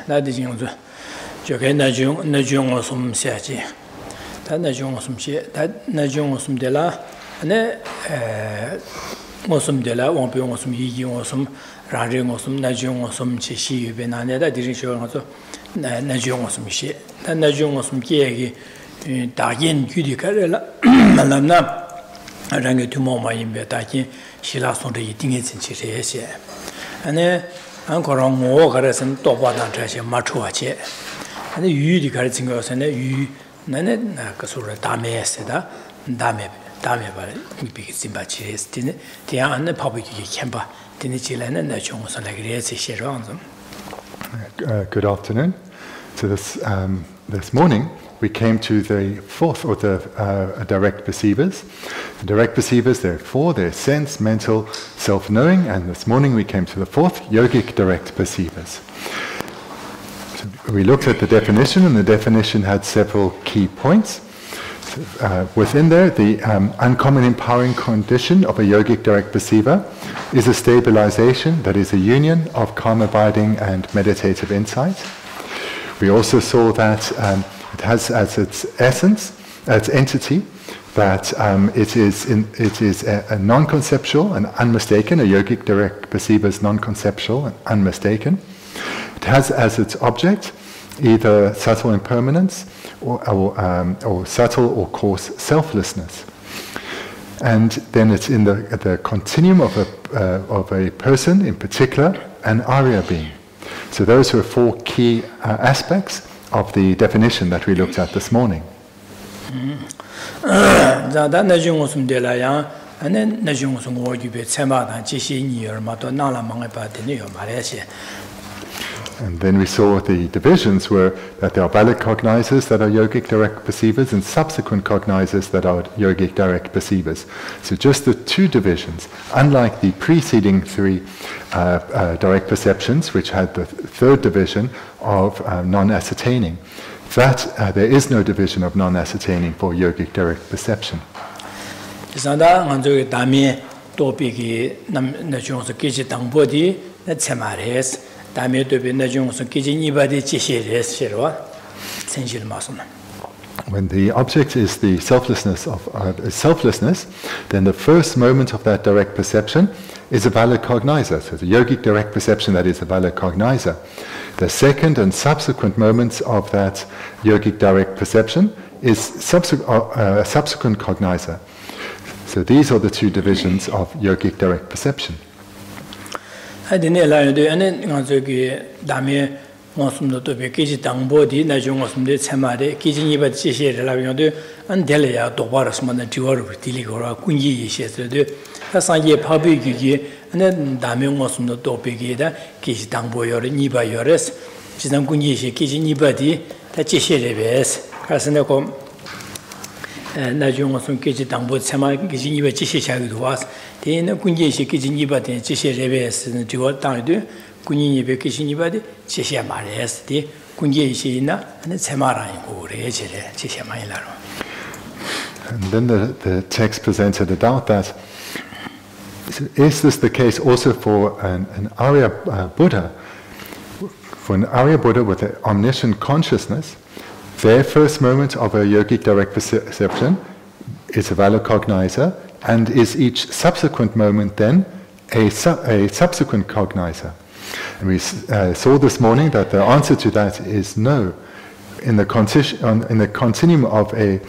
那的情况就给那种我什下去，他那种我什些，他那种我什的啦，那我什的啦，我比我什意义我什让人我什那种我什去西域边那的的人说我说那种我什些，他那种我什这个大言具体开了，那让个土毛嘛因为大言希腊送的一定的进去这些，那。俺个人我个人是多把当这些马出去，那鱼的个人情况是那鱼，那个说是大面是的，大面把你别个真把起来是的，这样俺那跑不去看吧，今天起来那种是那个日子些样子。Good afternoon. So this morning we came to the fourth of the direct perceivers. The direct perceivers, there are four. They're sense, mental, self-knowing, and this morning we came to the fourth, yogic direct perceivers. So we looked at the definition, and the definition had several key points. Within there, the uncommon empowering condition of a yogic direct perceiver is a stabilization, that is a union of calm abiding and meditative insight. We also saw that it has as its essence, its entity, that it is a non-conceptual and unmistaken. A yogic direct perceiver is non-conceptual and unmistaken. It has as its object either subtle impermanence or subtle or coarse selflessness. And then it's in the continuum of a person, in particular, an Arya being. So those are four key aspects of the definition that we looked at this morning. And then we saw the divisions were that there are valid cognizers that are yogic direct perceivers and subsequent cognizers that are yogic direct perceivers. So just the two divisions, unlike the preceding three direct perceptions, which had the third division of non-ascertaining, that there is no division of non-ascertaining for yogic direct perception. When the object is the selflessness, then the first moment of that direct perception is a valid cognizer. So the yogic direct perception, that is a valid cognizer. The second and subsequent moments of that yogic direct perception is a subsequent cognizer. So these are the two divisions of yogic direct perception. And then the text presented a doubt that, is this the case also for an Arya Buddha? For an Arya Buddha with an omniscient consciousness, their first moment of a yogic direct perception is a valid cognizer, and is each subsequent moment then a subsequent cognizer? And we saw this morning that the answer to that is no. In the continuum of a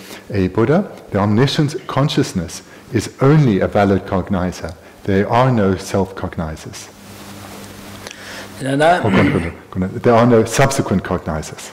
Buddha, the omniscient consciousness is only a valid cognizer. There are no self-cognizers. There are no subsequent cognizers.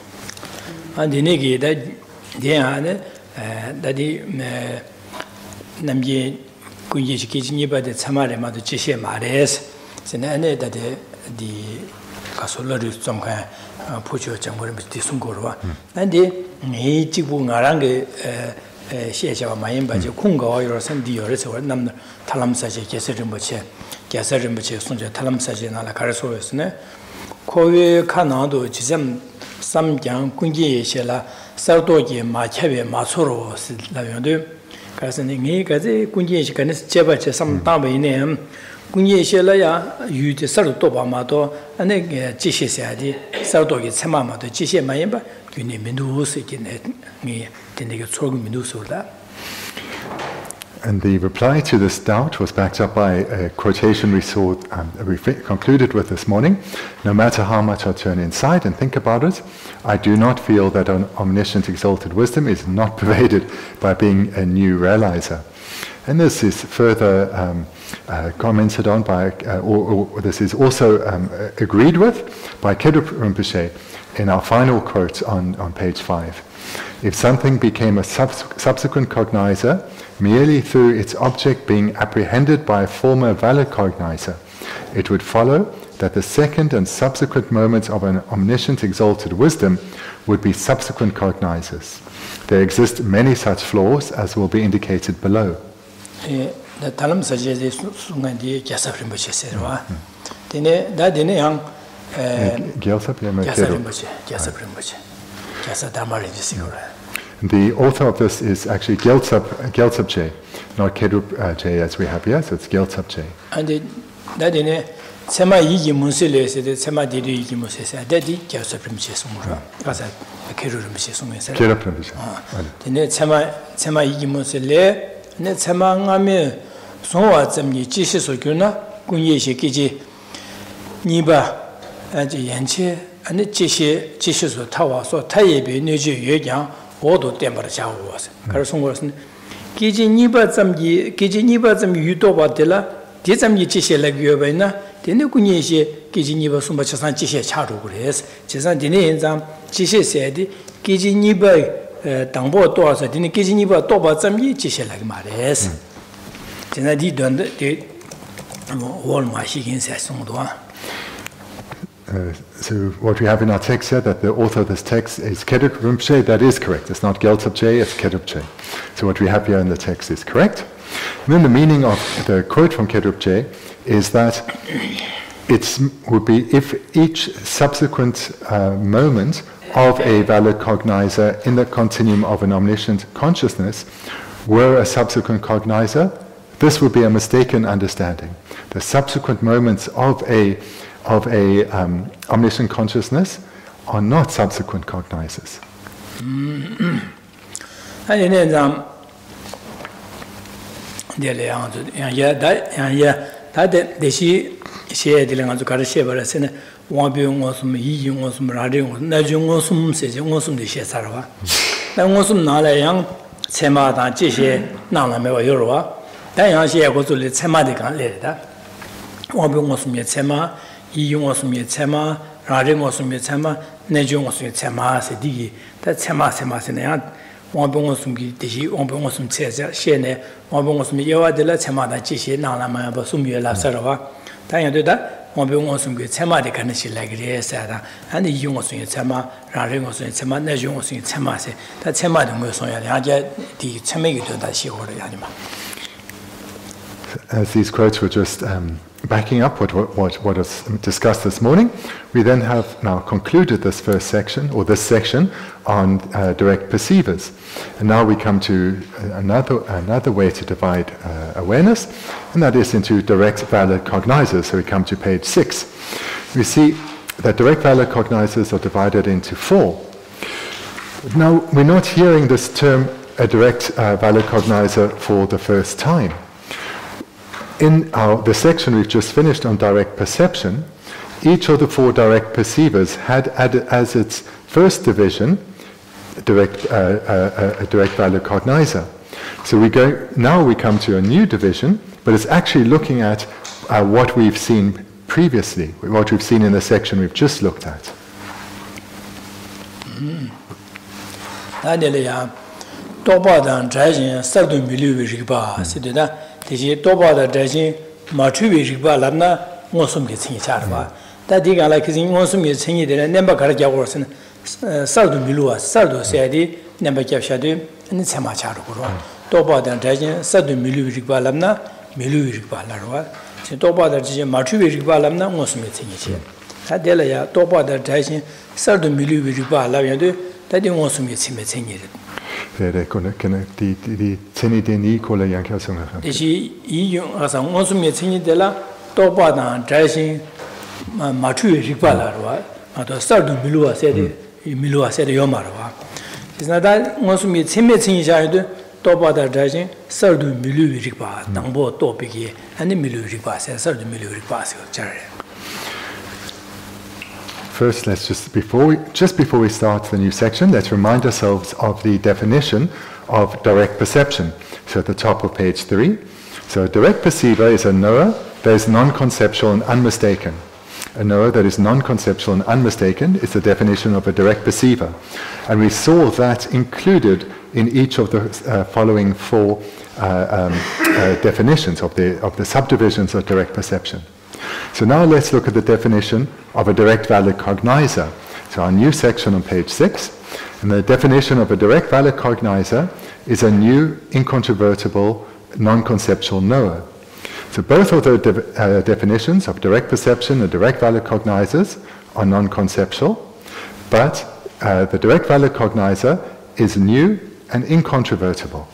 군예 셔라야 유지 서로 또 봐마도 안에 지시세야지 서로도기 참마마도 지시 많이 봐 균이 민두스 있네 네 된게 초기 민두스다. And the reply to this doubt was backed up by a quotation we saw, we concluded with this morning. No matter how much I turn inside and think about it, I do not feel that an omniscient exalted wisdom is not pervaded by being a new realizer. And this is further commented on by, or this is also agreed with by Kedrup Rinpoche in our final quote on page 5. If something became a subsequent cognizer merely through its object being apprehended by a former valid cognizer, it would follow that the second and subsequent moments of an omniscient exalted wisdom would be subsequent cognizers. There exist many such flaws, as will be indicated below. The author of this is actually Gyaltsab Je, not Kedrup Je as we have here, so it's Gyaltsab Je. And that Sema Yigi Munsile said, Sema Didi Yigi Munsile, Daddy Gyaltsab Rimche Sumura, as a Kedrup Rimche Sumura. Kedrup Rimche. The net Sema Yigi Munsile, net Sema Ngame, Sonwa Zamni, Jesus Oguna, Gunye Kiji, Niba, and Yanche, and the Jesus Tawa, so Tayebi, Nuji Yogic. Odo temper chow was. Carson was Kiji Niba Zam Utoba Della, Dizam Yichi like Yovena, Denukunishi, Kiji Niba Sumachasan Chisha Charugres, Chesan Dinezam, Chisha said, Kiji Niba Dambo Tosa, Dini Kiji Niba Toba Zam Yichi like Mares. Tenadi done the all my chickens says some. So what we have in our text here, that the author of this text is Kedrup Rinpoche, that is correct. It's not Gyaltsab Je, it's Kedrup Je. So what we have here in the text is correct. And then the meaning of the quote from Kedrup Je is that it would be if each subsequent moment of a valid cognizer in the continuum of an omniscient consciousness were a subsequent cognizer, this would be a mistaken understanding. The subsequent moments of a omniscient consciousness are not subsequent cognizers. Yiyungosum Raringosum Yetsema, Nejungosum Tsema, Sedigi, that Tsema Senayan, Wambungosum Dishi, Wambungosum Cesar, Shene, Wambungosum Yawa de la Tsema, Chishi, Nalama, Basumia La Sarava, Tayanda, Wambungosum Tsema, the Kanashi like Sada, and the Yungosum Yetsema, Raringosum Tsema, Nejungosum Tsema, that Tsema the Musoya, the Tsemegi that she ordered Yanima. As these quotes were just backing up what was discussed this morning, we then have now concluded this first section, or this section, on direct perceivers. And now we come to another way to divide awareness, and that is into direct valid cognizers. So we come to page 6. We see that direct valid cognizers are divided into 4. Now, we're not hearing this term, a direct valid cognizer, for the first time. In the section we've just finished on direct perception, each of the 4 direct perceivers had added as its first division a direct valid cognizer. So now we come to a new division, but it's actually looking at what we've seen previously, what we've seen in the section we've just looked at. Tishi toba da dashi ma chubi rikpa labna ngosum ki tsingi charwa. Da diga la kisi ngosum ki tsingi dira nemba kara kya korsin sardu miluwa, sardu sayadi nemba kya shadu ni tsema charu korwa. Toba da dashi sardu miluwa rikpa labna miluwa rikpa larwa. Toba da dashi ma chubi rikpa labna ngosum ki tsingi chi. Da dila ya toba da dashi sardu miluwa rikpa labna dadi ngosum ki tsingi di tseni deni kola yankya sunga. Deshi iyung asa ngosum ye tseni dela Topadan dressing Matu Ripala, Sardu Milua said Yomarwa. It's not that once we timid in Shadu, Topada dressing, Sardu Milu Ripa, Nambo Topiki, and the Milu Ripa, Sardu Milu Ripa. First, let's just before we start the new section, let's remind ourselves of the definition of direct perception. So at the top of page 3. So a direct perceiver is a knower that is non-conceptual and unmistaken. A knower that is non-conceptual and unmistaken is the definition of a direct perceiver. And we saw that included in each of the following 4 definitions of the subdivisions of direct perception. So now let's look at the definition of a direct valid cognizer. So our new section on page 6. And the definition of a direct valid cognizer is a new, incontrovertible, non-conceptual knower. So both of the definitions of direct perception and direct valid cognizers are non-conceptual, but the direct valid cognizer is new and incontrovertible.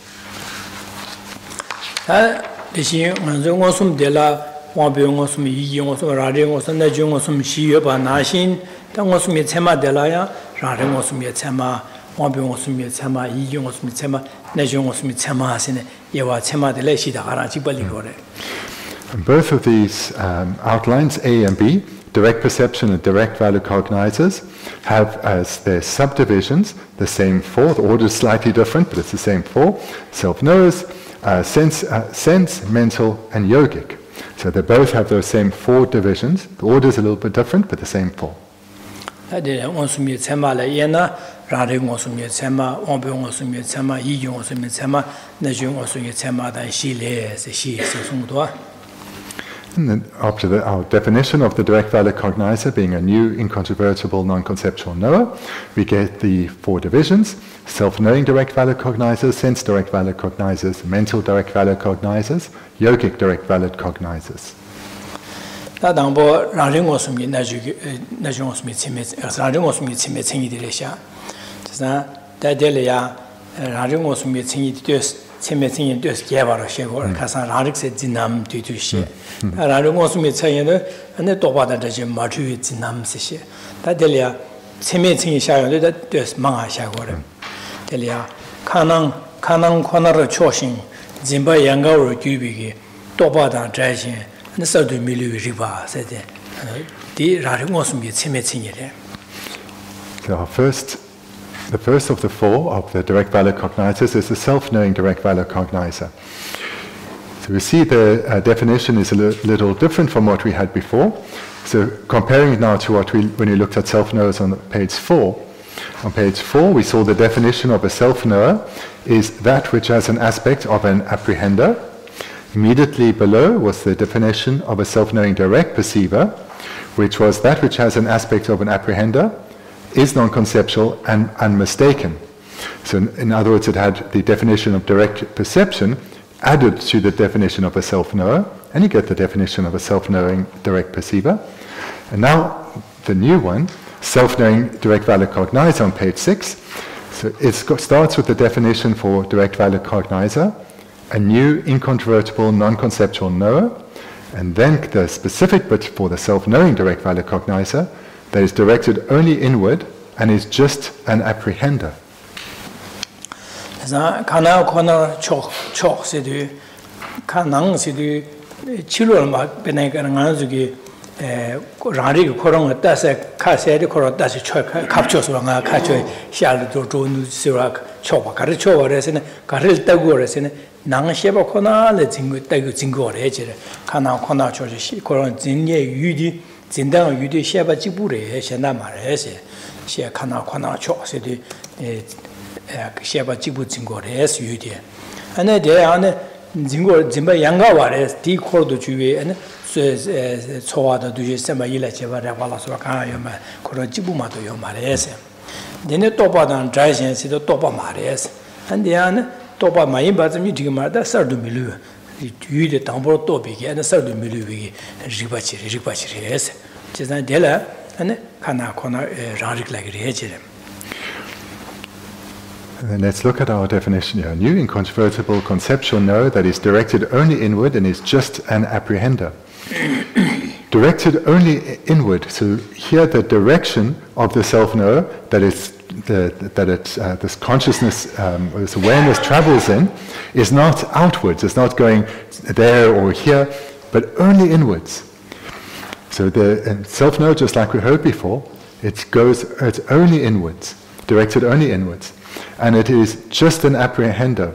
And both of these outlines, A and B, direct perception and direct valid cognizers, have as their subdivisions the same 4. The order is slightly different, but it's the same 4. Self-knowers, sense, mental, and yogic. So they both have those same 4 divisions. The order is a little bit different, but the same 4. And then after our definition of the direct valid cognizer being a new, incontrovertible, non-conceptual knower, we get the 4 divisions: self-knowing direct valid cognizers, sense direct valid cognizers, mental direct valid cognizers, yogic direct valid cognizers. So the first of the 4 of the direct valid cognizers is the self-knowing direct valid cognizer. So we see the definition is a little different from what we had before. So comparing it now to when we looked at self-knowers on page 4. On page 4 we saw the definition of a self-knower is that which has an aspect of an apprehender. Immediately below was the definition of a self-knowing direct perceiver, which was that which has an aspect of an apprehender, is non-conceptual and unmistaken. So in other words, it had the definition of direct perception added to the definition of a self-knower, and you get the definition of a self-knowing direct perceiver. And now the new one, self-knowing direct valid cognizer on page 6. So it starts with the definition for direct valid cognizer, a new, incontrovertible, non-conceptual knower, and then the specific bit for the self-knowing direct valid cognizer that is directed only inward and is just an apprehender. And then let's look at our definition here. A new, incontrovertible, conceptual knower that is directed only inward and is just an apprehender. directed only inward. So here the direction of the self-knower that this consciousness, this awareness travels in, is not outwards. It's not going there or here, but only inwards. So the self-knower, just like we heard before, it's only inwards, directed only inwards, and it is just an apprehender.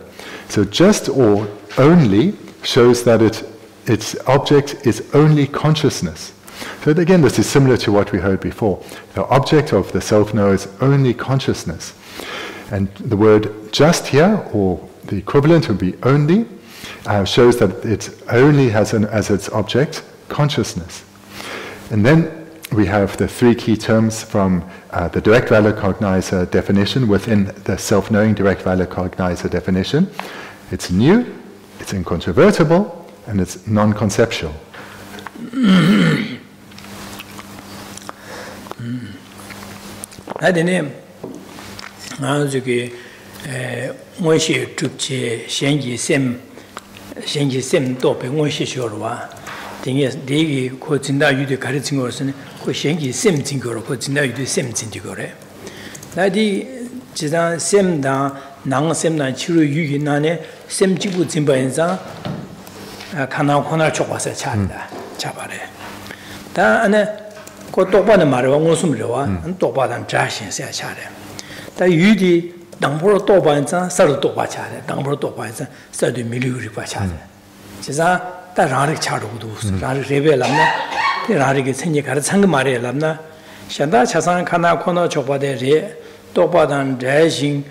So just or only shows that its object is only consciousness. So again, this is similar to what we heard before. The object of the self-knower is only consciousness. And the word just here, or the equivalent would be only, shows that it only has as its object consciousness. And then we have the three key terms from the direct valid cognizer definition within the self-knowing direct valid cognizer definition. It's new, it's incontrovertible, and it's non-conceptual. Adine, 저기 원시 죽지 현지 셈 도배 원시 쇼로와 등에 대기 고 진다 유대 가르친 것은 그 현지 셈 증거로 그 진다 유대 셈 증거래. 나디 지단 셈다 낭 셈나 치료 유기 나네 셈 지부 진바인자 가나 코나 쪽와서 차다 잡아래. 다 안에 그 똑바는 말이와 원숨이와 똑바는 자신세 차래. 다 유디 당보로 똑바인자 서로 똑바 차래. 당보로 똑바인자 서도 밀리우리 바 차래. 지자 다 라릭 차로도 라릭 레벨람나 라릭이 생기 가르친 거 말이랍나. 현다 차상 가나 코나 쪽바데리 똑바단 대신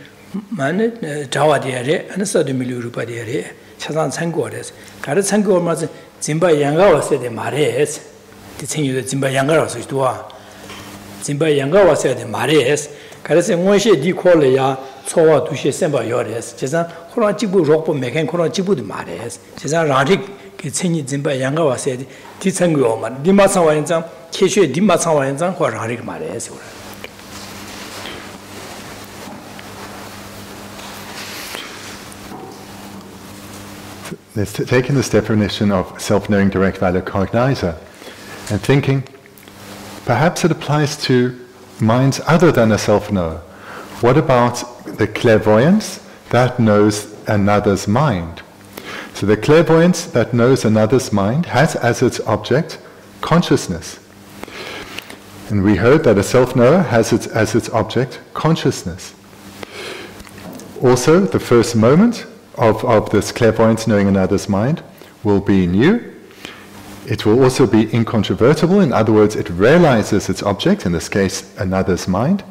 만 자와디에 안 서도 밀리우리 바디에 차상 참고래서 가르친 거 말은 진바 양가 왔을 때 말해서 the Jampa Yangaras is to Jampa Yangawas at the Mares, Caress and one she call ya, so to she send by yours. Chesa, Horachibu rope making Horachibu the Mares. Chesa Radik, Kitsin Jampa Yangawa said, Titsanguoman, Dimasawanzam, Kishu Dimasawanzam, or Radik Mares. Let's take in this definition of self-knowing direct valid cognizer and thinking, perhaps it applies to minds other than a self-knower. What about the clairvoyance that knows another's mind? So the clairvoyance that knows another's mind has as its object consciousness. And we heard that a self-knower has as its object consciousness. Also, the first moment of this clairvoyance knowing another's mind will be new. It will also be incontrovertible. In other words, it realizes its object, in this case, another's mind.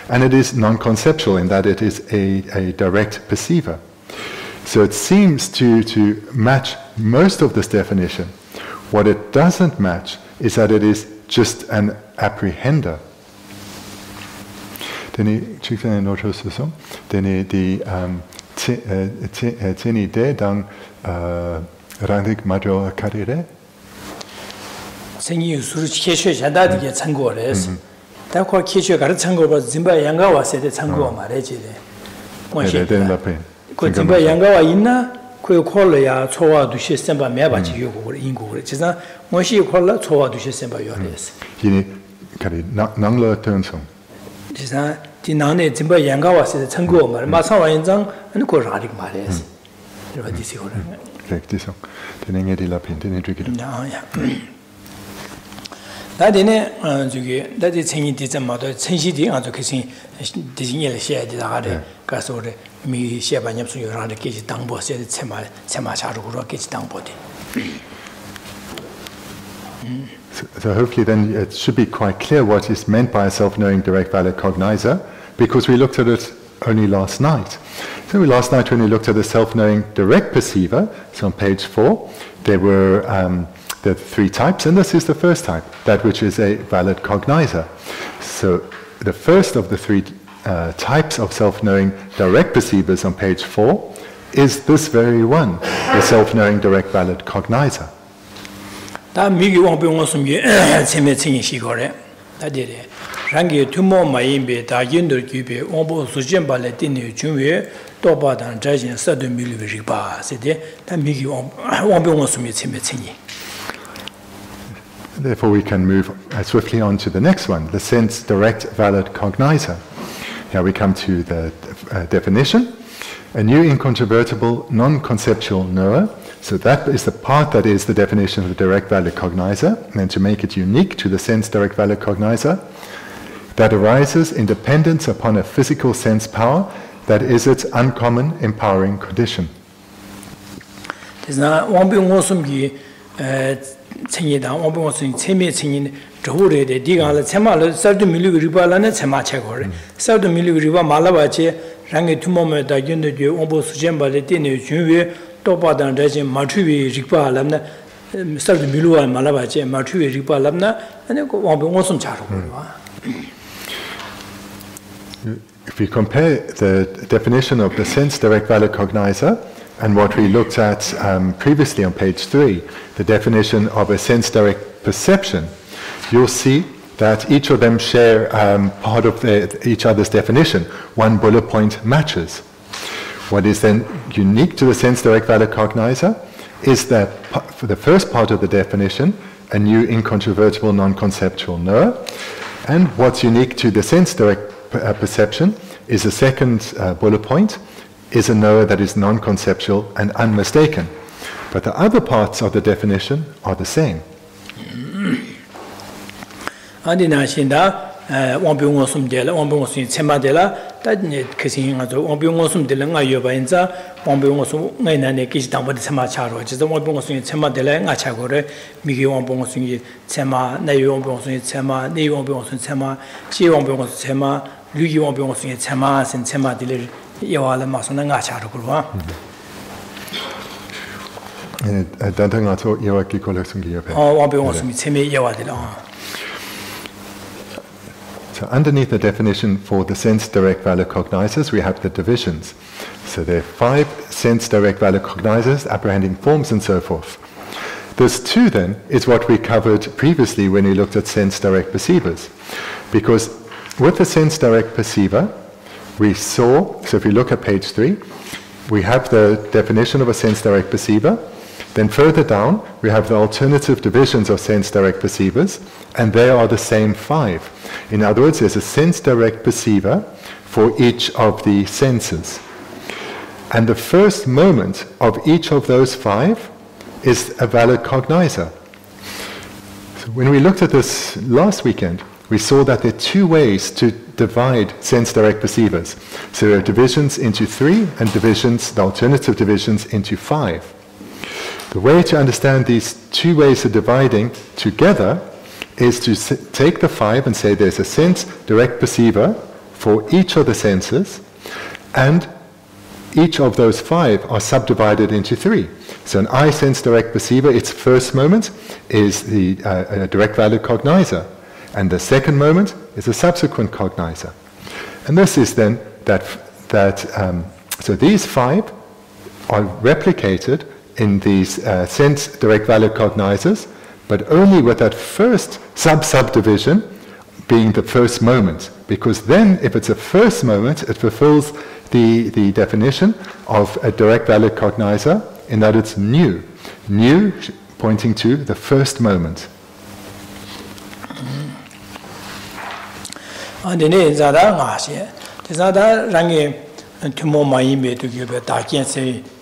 And it is non-conceptual in that it is a direct perceiver. So it seems to match most of this definition. What it doesn't match is that it is just an apprehender. Then he notice then the tini de dang randik madro karire. 생이 수르 캐셔 잔다디게 참고래서 다코 캐셔 가르 참고로 짐바 양가 왔을 때 참고 말해지래. 뭐시. 그 짐바 양가와 있나? 그 콜러야 초와도 시스템바 매바지 요구를 인고를. 지사 뭐시 콜러 초와도 시스템바 요래서. 이니 가리 낭러 턴송. 지사 디나네 짐바 양가 왔을 때 참고 말 마상 완장 아니 그 라릭 말해서. 이거 디시고를. 렉티송. 되는 게 딜라핀 되는 주기를. 야. 다디네 저기 다디 생이 디자마도 생시디 아주 계신 디진을 해야 되다가래 가서 우리 미 시바nhập 요라데 계시 당보세 체마 자루로 계시 당보디. So hopefully then it should be quite clear what is meant by a self-knowing direct valid cognizer, because we looked at it only last night. So last night when we looked at the self-knowing direct perceiver, so on page 4, there were the three types, and this is the first type, that which is a valid cognizer. So the first of the three types of self-knowing direct perceivers on page 4 is this very one, the self-knowing direct valid cognizer. 다 미기 왕병원숨이 세메칭이 시거래. 다디래. 랑게 투모 마임베 다인들 규베 원보 수전발에 띠니 중에 또바단 자진 서도 밀리비바 세데 다 미기 왕병원숨이 세메칭이. Therefore, we can move swiftly on to the next one, the sense direct valid cognizer. Here we come to the definition. A new incontrovertible non-conceptual knower. So that is the part that is the definition of the direct valid cognizer, and to make it unique to the sense direct valid cognizer, that arises in dependence upon a physical sense power that is its uncommon empowering condition. If we compare the definition of the sense direct valid cognizer and what we looked at previously on page 3, the definition of a sense direct perception, you'll see that each of them share part of each other's definition. One bullet point matches. What is then unique to the sense direct valid cognizer is that for the first part of the definition, a new incontrovertible non-conceptual knower, and what's unique to the sense direct perception is the second bullet point, is a knower that is non-conceptual and unmistaken. But the other parts of the definition are the same. So underneath the definition for the sense direct valid cognizers, we have the divisions. So there are 5 sense direct valid cognizers, apprehending forms and so forth. This too then is what we covered previously when we looked at sense direct perceivers. Because with the sense direct perceiver, we saw, so if we look at page 3, we have the definition of a sense direct perceiver. Then further down, we have the alternative divisions of sense direct perceivers, and they are the same 5. In other words, there's a sense direct perceiver for each of the senses. And the first moment of each of those 5 is a valid cognizer. So when we looked at this last weekend, we saw that there are 2 ways to divide sense direct perceivers. So there are divisions into 3 and divisions, the alternative divisions, into 5. The way to understand these 2 ways of dividing together is to take the 5 and say there's a sense direct perceiver for each of the senses, and each of those 5 are subdivided into 3. So an eye sense direct perceiver, its first moment is the direct valid cognizer, and the second moment is a subsequent cognizer. And this is then so these 5 are replicated in these sense direct valid cognizers, but only with that first subdivision being the first moment. Because then, if it's a first moment, it fulfills the definition of a direct valid cognizer in that it's new. New pointing to the first moment.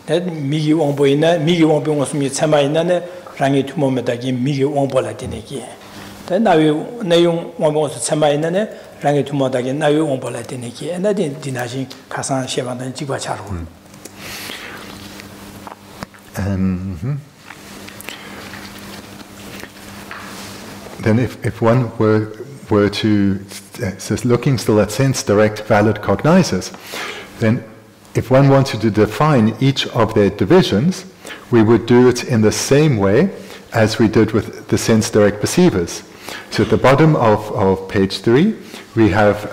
That Migi won't be in that, Migi won't be on some Samaina, Rangi to moment again, Migi won't be like again. Then now you won't want to Samaina, Rangi to moment again, now you won't be like again, and I didn't deny Kasan Shevan and Jibacharu. Then if one were to, so looking still at sense direct valid cognizers, then if one wanted to define each of their divisions, we would do it in the same way as we did with the sense direct perceivers. So at the bottom of page 3, we have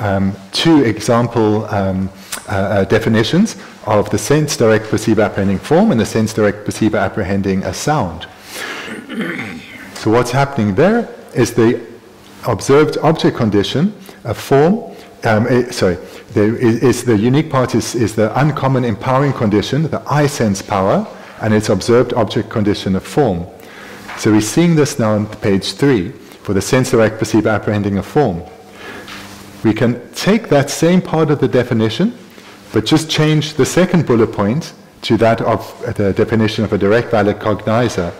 2 example definitions of the sense direct perceiver apprehending form and the sense direct perceiver apprehending a sound. So what's happening there is the observed object condition, a form, the unique part is the uncommon empowering condition, the eye sense power, and its observed object condition of form. So we're seeing this now on page 3, for the sense direct perceiver apprehending a form. We can take that same part of the definition, but just change the second bullet point to that of the definition of a direct valid cognizer,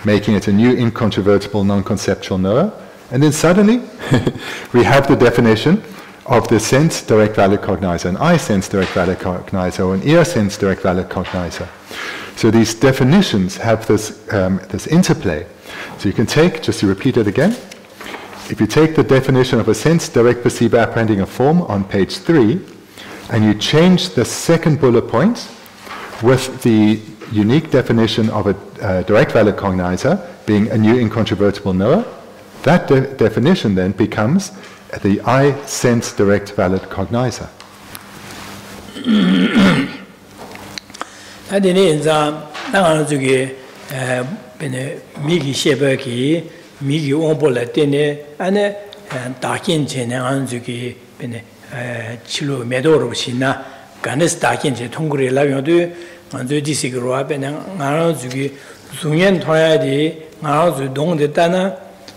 making it a new incontrovertible non-conceptual knower, and then suddenly we have the definition of the sense direct valid cognizer, an eye sense direct valid cognizer, or an ear sense direct valid cognizer. So these definitions have this, this interplay. So you can take, just to repeat it again, if you take the definition of a sense direct perceiver apprehending a form on page 3, and you change the second bullet point with the unique definition of a direct valid cognizer being a new incontrovertible knower, that definition then becomes the eye sense direct valid cognizer. 미기 온볼에 때네 안에 다긴체네 안주기 베네 치료 메도로 신나 간스 다긴체 통구리 라면도 안주 디시그로 앞에는 안주기 중년 토야디 안주 동데다나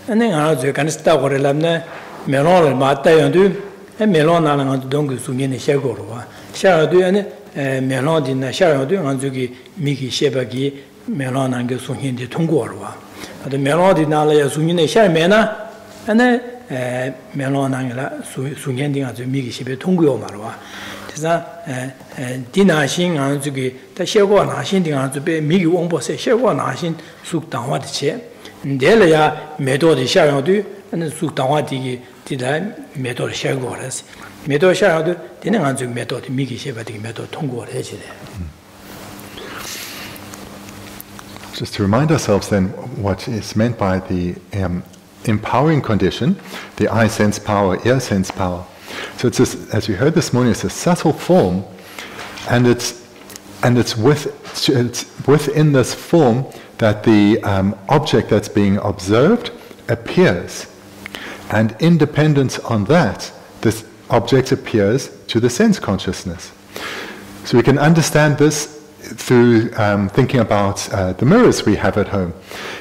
안에 안주 간스 다고를 람네 멜론을 맞다요도 멜론나는 안주 동그 중년의 샤고로 와 샤도 안에 멜론디나 샤도 안주기 미기 셰바기 멜론한 게 중년의 통구로 와 the melody nala sunyin sha mena ane melona la sunyin ding azu mi gi shibe tongguyo marwa tisa dina xin an zu gi ta xiego na xin ding azu be mi gi wongbo se xiego na xin suk dangwa de che ndele ya medo de sha yong du ane suk dangwa di gi di la medo de xiego ras medo sha yong du dine an zu medo de mi gi shibe de medo tongguyo de che de. Just to remind ourselves then what is meant by the empowering condition, the eye sense power, ear sense power. So it's just, as we heard this morning, it's a subtle form, and it's within this form that the object that's being observed appears, and independent on that, this object appears to the sense consciousness. So we can understand this through thinking about the mirrors we have at home.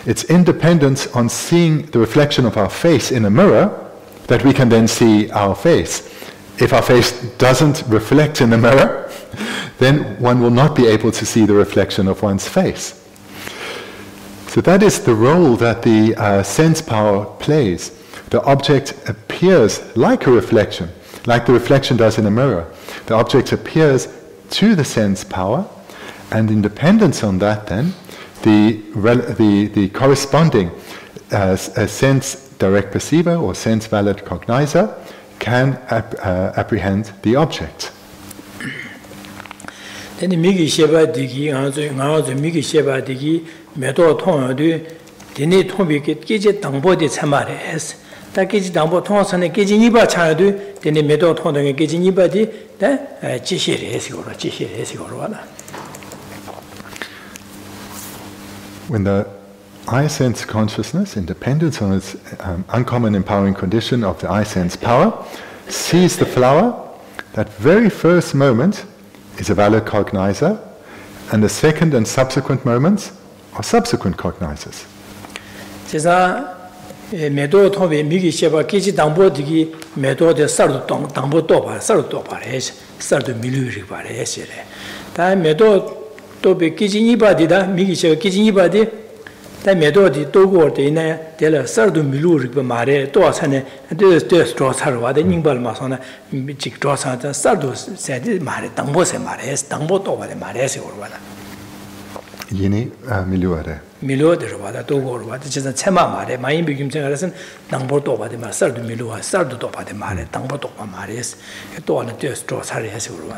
It's independent on seeing the reflection of our face in a mirror that we can then see our face. If our face doesn't reflect in the mirror, then one will not be able to see the reflection of one's face. So that is the role that the sense power plays. The object appears like a reflection, like the reflection does in a mirror. The object appears to the sense power, and in dependence on that, then, the corresponding sense direct perceiver or sense valid cognizer can apprehend the object. Then migi sheba digi ngazo migi sheba digi medo tondu dini tombi keje dangbo de chamare es ta keje dangbo tonsane keje niba chaadu dini medo tondong keje niba di da jishire esigoro wala. When the eye sense consciousness, in dependence on its uncommon empowering condition of the eye sense power, sees the flower, that very first moment is a valid cognizer, and the second and subsequent moments are subsequent cognizers. 제가 메도 토비 미기 셰바 기지 당보디기 메도데 살도 당보 또바 살도 바레스 살도 밀루리 바레스레 다 메도 또비 기진이바디다 미기셔 기진이바디 다 메도디 또고데 이나 데라 서도 밀루르 마레 또아사네 데스 조사르와데 닝발 마소나 미직 조사자 서도 세디 마레 당보세 마레스 당보 또바데 마레스 오르와나 이니 밀루아레 밀루데르와다 또고르와데 진짜 체마 마레 마인 비김생아라선 당보 또바데 마 서도 밀루와 서도 또바데 마레 당보 또바 마레스 또는 데스 조사르 해서 오르와.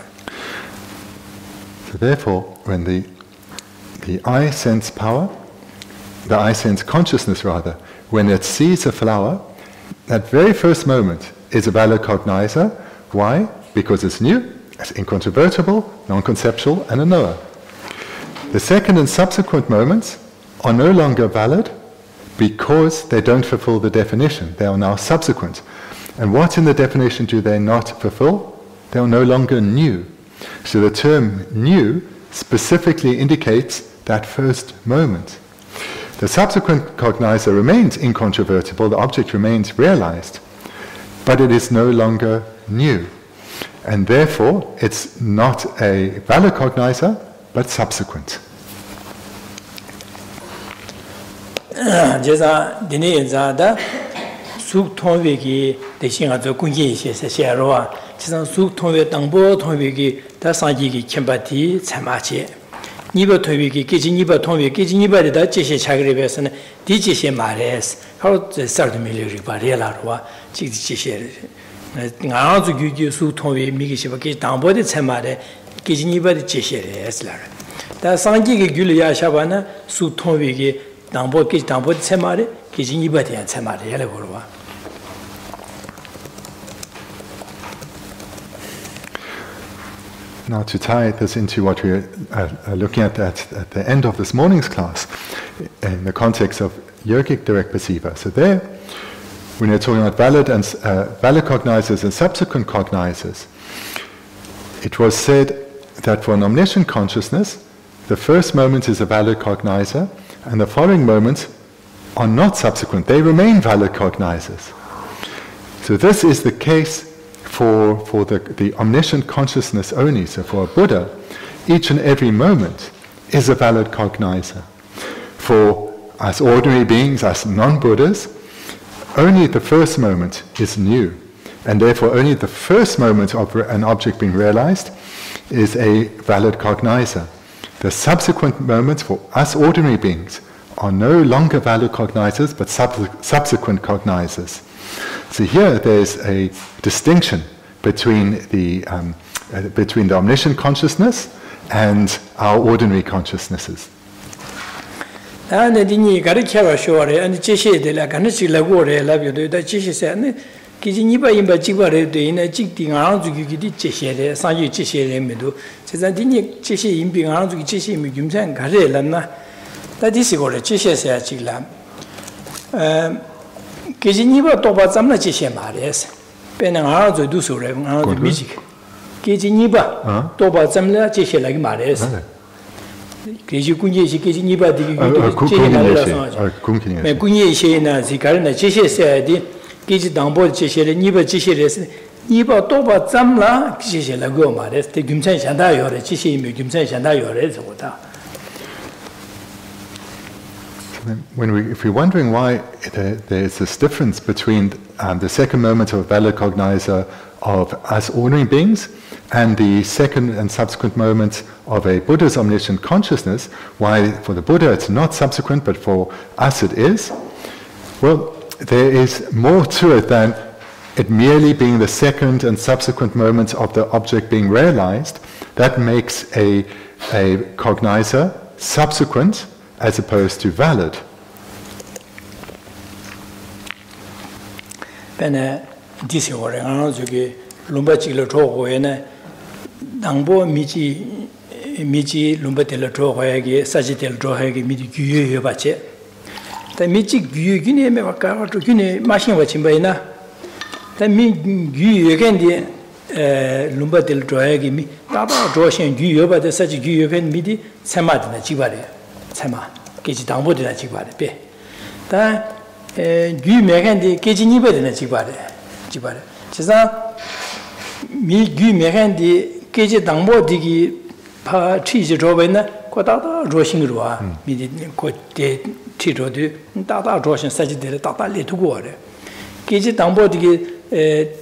So therefore, when the eye sense power, the eye sense consciousness rather, when it sees a flower, that very first moment is a valid cognizer. Why? Because it's new, it's incontrovertible, non-conceptual, and a knower. The second and subsequent moments are no longer valid because they don't fulfill the definition. They are now subsequent. And what in the definition do they not fulfill? They are no longer new. So the term new specifically indicates that first moment. The subsequent cognizer remains incontrovertible, the object remains realized, but it is no longer new. And therefore, it's not a valid cognizer, but subsequent. Niba Tobiki, Kijiniba Tombi, Kijiniba, the Geshe Chagribesan, Geshe Mares, how the Sardumili Barella, Geshe. Now to give you Su Tombi, Mikishibaki, Dambo the Semare, Kijiniba the Geshe Esler. The Sanji Gulia Shabana, Su Tombi, Dambo, Dambo the Semare, Kijiniba and Semare, Yellow. Now, to tie this into what we are looking at the end of this morning's class, in the context of yogic direct perceiver. So there, when you're talking about valid cognizers and subsequent cognizers, it was said that for an omniscient consciousness, the first moment is a valid cognizer, and the following moments are not subsequent. They remain valid cognizers. So this is the case for the omniscient consciousness only. So for a Buddha, each and every moment is a valid cognizer. For us ordinary beings, us non-Buddhas, only the first moment is new. And therefore only the first moment of an object being realized is a valid cognizer. The subsequent moments for us ordinary beings are no longer valid cognizers, but subsequent cognizers. So here there's a distinction between the omniscient consciousness and our ordinary consciousnesses. And the Garikara shore and Geshe de la Ganesi Lagore, Labio, the Geshe said, Kijiniba imba Jibare, in a jicting around to Geshe, Sanji Geshe Medu, says that Dini Geshe in being around to Geshe Mugum and Garelana. That is what Geshe said, Chila. Kijiniba Toba Zamna Geshe Mares, Penang to do so, around music. Kijiniba Toba Zamla Geshe like Mares. Kiji Kunye, Kijiniba, the Kunye Shena, Zikarana, Geshe said, Kiji Dambo Geshe, Niba Geshe, Niba Toba Zamla, Geshe Lago Mares, the Gumsan Shandayo, Geshe Mugumsan Shandayo, if we're wondering why there's this difference between the second moment of a valid cognizer of us ordinary beings and the second and subsequent moments of a Buddha's omniscient consciousness, why for the Buddha it's not subsequent but for us it is, well, there is more to it than it merely being the second and subsequent moments of the object being realized. That makes a cognizer subsequent as opposed to valid. Then this is what I was going Lumbachilla Trogoena, Dangbo Michi Lumbatella Trohagi, Sagitel Trohagi, Midi Guyu Bache. The Michi Guine Mevaka to Gune, Machine Wachimbaina. The Mi Guyu again, the Lumbatel Trohagi, Taba Droshan Guyu, but the such Guyu again, Midi, Samat Chibare. Sama, Keji Dambo de la Chibare. Da Gu Megandi, Keji Niba de la Chibare. Chisa Mi Gu Megandi, Keji Dambo digi Pa Chiji Robena, Kotata Roshin Rua, Midi Kote Tito de Tata Roshan Sajid Tata Letugore. Keji Dambo digi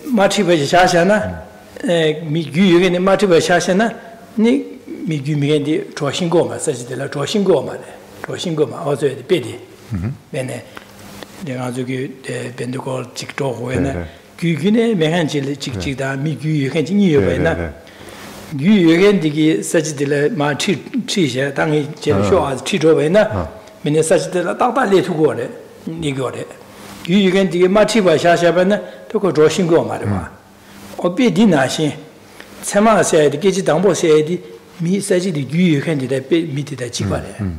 Machiba Shashana, Mi Gu again, Machiba Shashana, Nick. Migu Megendi, Troshingoma, such the Troshingoma, also the Bedi. Bene, the Azuki, the Bendigo, Chicto, when Gugine, Mehanchil, Chichida, Migu, you can't hear. You again dig such the Marchi Chisha, Tangi, Jello as Chitrovena, when such the Tata Letugore, Nigore. You can dig Machiba Shashabana, took a Troshingoma. Or be Dinashi. Sama said, Gigi Dambo said, Mi said the Gu can meet the Chibare.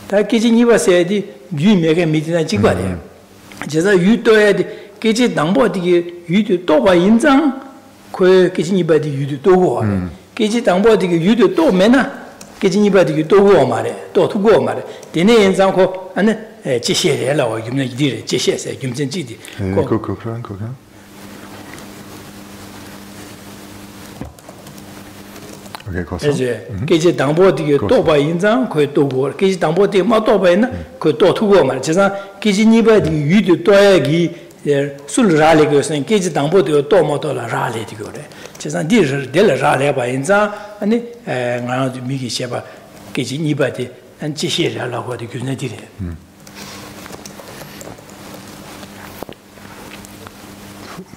That Kitchen Niva said, you make a meeting at Chibare. Just a you to add Kitchen Dambo, you to Toba Inzang, Que Kitchen Nibadi you to Togo. Kitchen Dambo, you to Mena, Kitchen Nibadi you to go mare, to go mare. The name Zanko and Geshe la yumne dire Geshe se yumzen ji Geshe Dangpo di toba inzang ko togo Geshe Dangpo di ma toba ina ko to tugo ma chesa Geshe nipa di yu de toya gi sul rale go sen Geshe Dangpo di to ma to la rale di go re chesa di de la rale ba inzang ani nga mi gi sheba Geshe nipa di an Geshe la go di gyune di re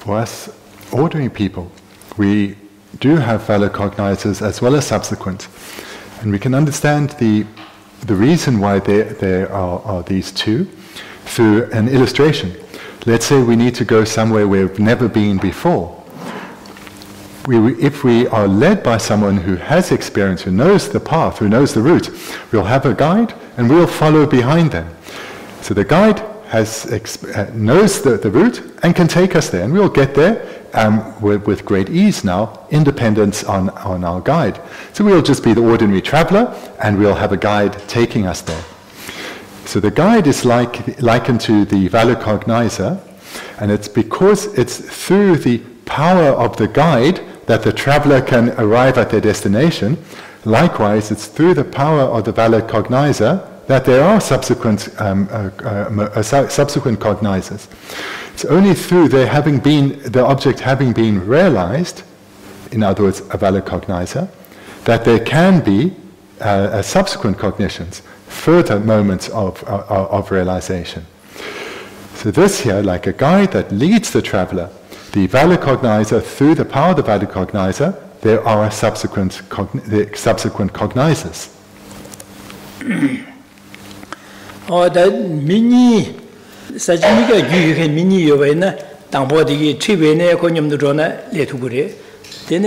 For us ordinary people, we do have valid cognizers as well as subsequent. And we can understand the reason why there are these two through an illustration. Let's say we need to go somewhere we've never been before. If we are led by someone who has experience, who knows the path, who knows the route, we'll have a guide and we'll follow behind them. So the guide knows the route and can take us there, and we'll get there with great ease now, independence on our guide. So we'll just be the ordinary traveler, and we'll have a guide taking us there. So the guide is likened to the valid cognizer, and it's because it's through the power of the guide that the traveler can arrive at their destination. Likewise, it's through the power of the valid cognizer that there are subsequent cognizers. It's only through the object having been realized, in other words, a valid cognizer, that there can be subsequent cognitions, further moments of realization. So this here, like a guide that leads the traveler, the valid cognizer, through the power of the valid cognizer, there are subsequent cognizers. The mini Sajimiga Yuke Mini Yovena, Dambodi, Trivene, Conium Drona, Letugure, then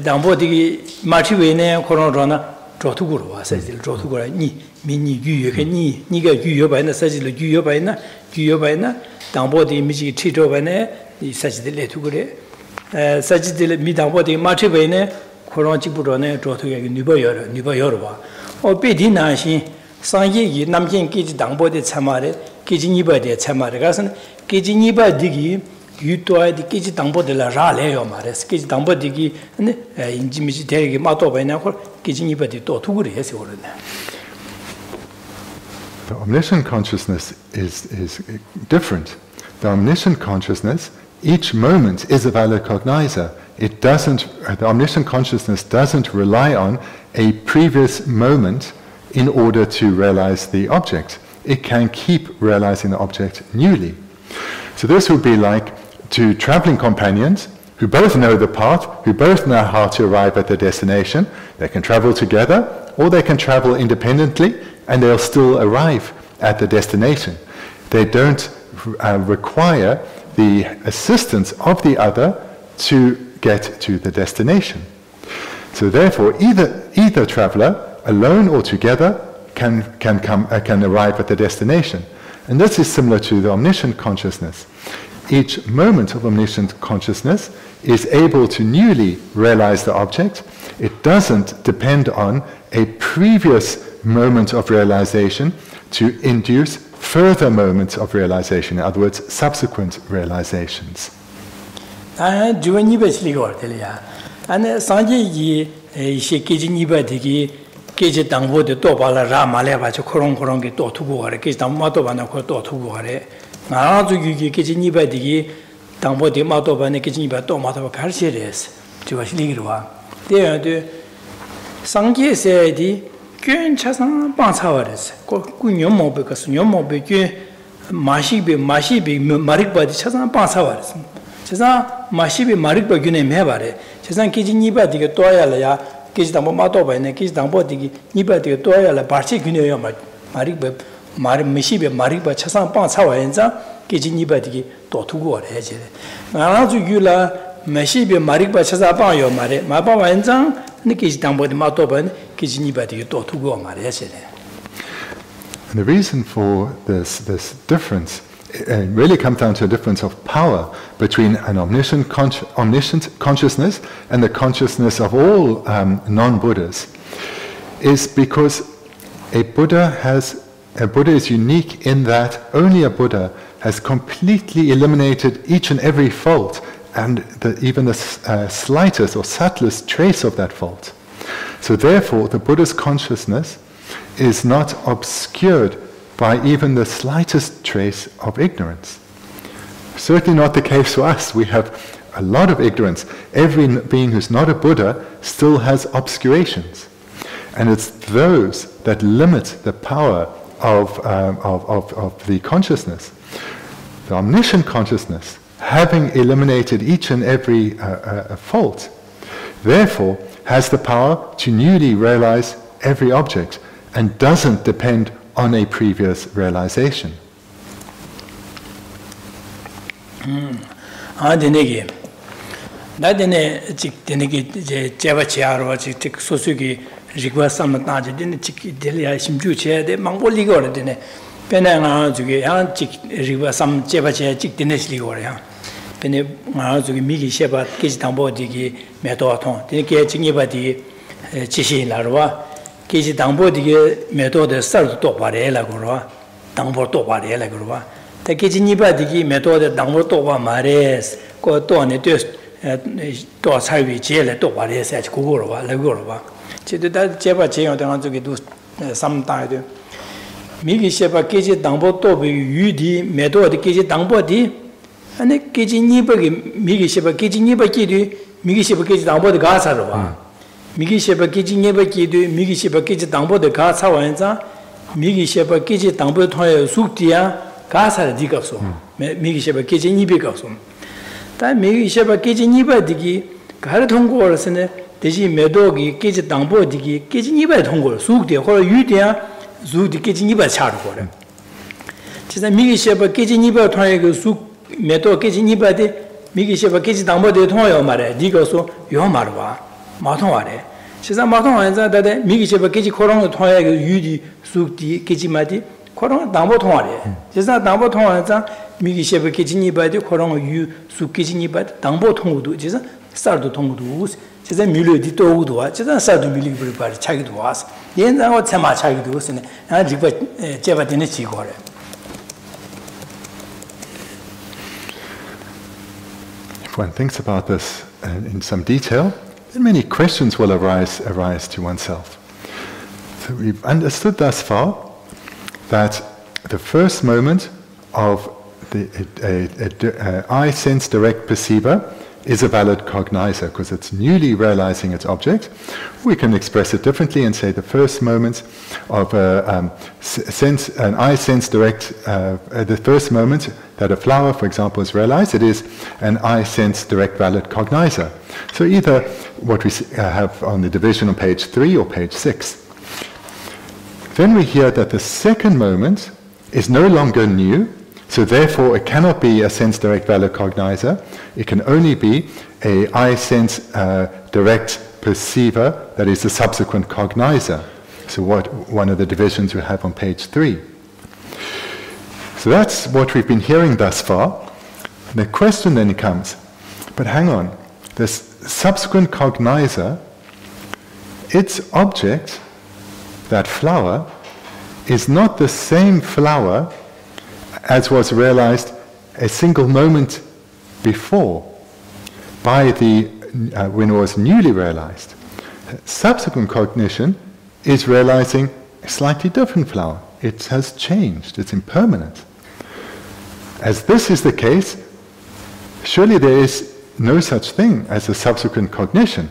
Dambodi, Martivene, Corona, Trotuguru, says the Trotugura, Mini Yuke, Niga Yubana, says the Yubana, Dambodi, Miji Tritovane, such the Letugure, such the Midambodi, Martivene, Coronchiburone, Trotuga, Nuba or Pedina. Sangye namjen keji dangbo de chamare keji niba de chamare gasan keji niba digi yutoa di keji dangbo de la ra le yo mare keji dangbo digi ne injimiji dergi ma to baina ko keji niba de to tugure ese orane. The omniscient consciousness is different. The omniscient consciousness, each moment is a valid cognizer. The omniscient consciousness doesn't rely on a previous moment in order to realize the object. It can keep realizing the object newly. So this would be like two traveling companions who both know the path, who both know how to arrive at their destination. They can travel together, or they can travel independently, and they'll still arrive at the destination. They don't require the assistance of the other to get to the destination. So therefore, either traveler, alone or together, can arrive at the destination. And this is similar to the omniscient consciousness. Each moment of omniscient consciousness is able to newly realize the object. It doesn't depend on a previous moment of realization to induce further moments of realization, in other words, subsequent realizations. Geshe Dangpo de Topala Ramaleva, Korongi, Totugo, Geshe Matobana, Totugo, Narazu, Geshe Nibadi, Dangpo de Matobana, Geshe Tomato Carceres, to Ligua. There the Sangye said, Gun Chasan Bansawars, Kunyomo, because Yomo became Mashibi, Marikba, Chasan Bansawars. Chasan Mashibi, Marikba, Gunem Hebare, Chasan Kijiniba, the Toya. Keji dambo mato ba ne keji dambo digi niba de toya la barchi gune yo marikba mishibe marikba chasan pa chawa enza keji niba digi to tugo re je ngana ju yula mishibe marikba chasa pa yo mare ma pa wa enza ne keji dambo de mato ba ne keji niba digi to tugo mare je. The reason for this difference really comes down to a difference of power between an omniscient consciousness and the consciousness of all non-Buddhas, is because a Buddha has a Buddha is unique in that only a Buddha has completely eliminated each and every fault and even the slightest or subtlest trace of that fault. So therefore, the Buddha's consciousness is not obscured by even the slightest trace of ignorance. Certainly not the case for us. We have a lot of ignorance. Every being who's not a Buddha still has obscurations. And it's those that limit the power of the consciousness. The omniscient consciousness, having eliminated each and every fault, therefore has the power to newly realize every object and doesn't depend on a previous realization. Geshe Thubten methode sar to pare la gurwa dangbo to pare la gurwa ta Geshe nipa digi methode dangbo to pa mares ko to ne to sai wi je le to pare sa ko gurwa la gurwa che de da je ba je yo dang zu gi du sam ta de mi gi she ba Geshe dangbo to bi yu di methode Geshe dangbo di ane Geshe nipa gi mi gi she ba Geshe nipa ki di mi gi she ba Geshe dangbo de ga sa ro Migi Sheba Geshe Nyeba Kidu, Migi Sheba Geshe Dangbo de Ga Cawanza, Migi Sheba Geshe Dangbo Toya Suktia, Gasa Digapso, Migi Sheba Geshe Nibigapso. That Migi Sheba Geshe Niba Digi, Karatongo or Sene, Deji Medogi, Geshe Dangbo Digi, Geshe Niba Tongo, Suktia, or Yudia, Zu the Geshe Niba Char for them. Tis a Migi Sheba Geshe Niba Toya Suk, Medo Geshe Niba de, Migi Sheba Geshe Dangbo de Toya Mare, Digoso, Yomarwa. 마통하래. 시사 마통하자 다데 미기셰바 계지 코롱 통하게 유디 숙디 계지마디 코롱 담보 통하래. 시사 담보 통하자 미기셰바 계지니바디 코롱 유 숙계지니바디 담보 통우도 시사 살도 통우도 시사 밀레디 도우도 시사 살도 밀리브리 바리 차기도 와서 yenzago tsema 차기도 wasne 아 리바 제바 되네 지고래. If one thinks about this in some detail, then many questions will arise to oneself. So we've understood thus far that the first moment of the eye sense direct perceiver is a valid cognizer because it's newly realizing its object. We can express it differently and say the first moment of an eye sense direct, the first moment that a flower, for example, is realized, it is an eye sense direct valid cognizer. So either what we have on the division on page 3 or page 6. Then we hear that the second moment is no longer new, so therefore it cannot be a sense direct valid cognizer. It can only be a eye sense direct perceiver that is the subsequent cognizer. So one of the divisions we have on page 3. So that's what we've been hearing thus far. The question then comes, but hang on, this subsequent cognizer, its object, that flower, is not the same flower as was realized a single moment before by when it was newly realized. Subsequent cognition is realizing a slightly different flower. It has changed, it's impermanent. As this is the case, surely there is no such thing as a subsequent cognition,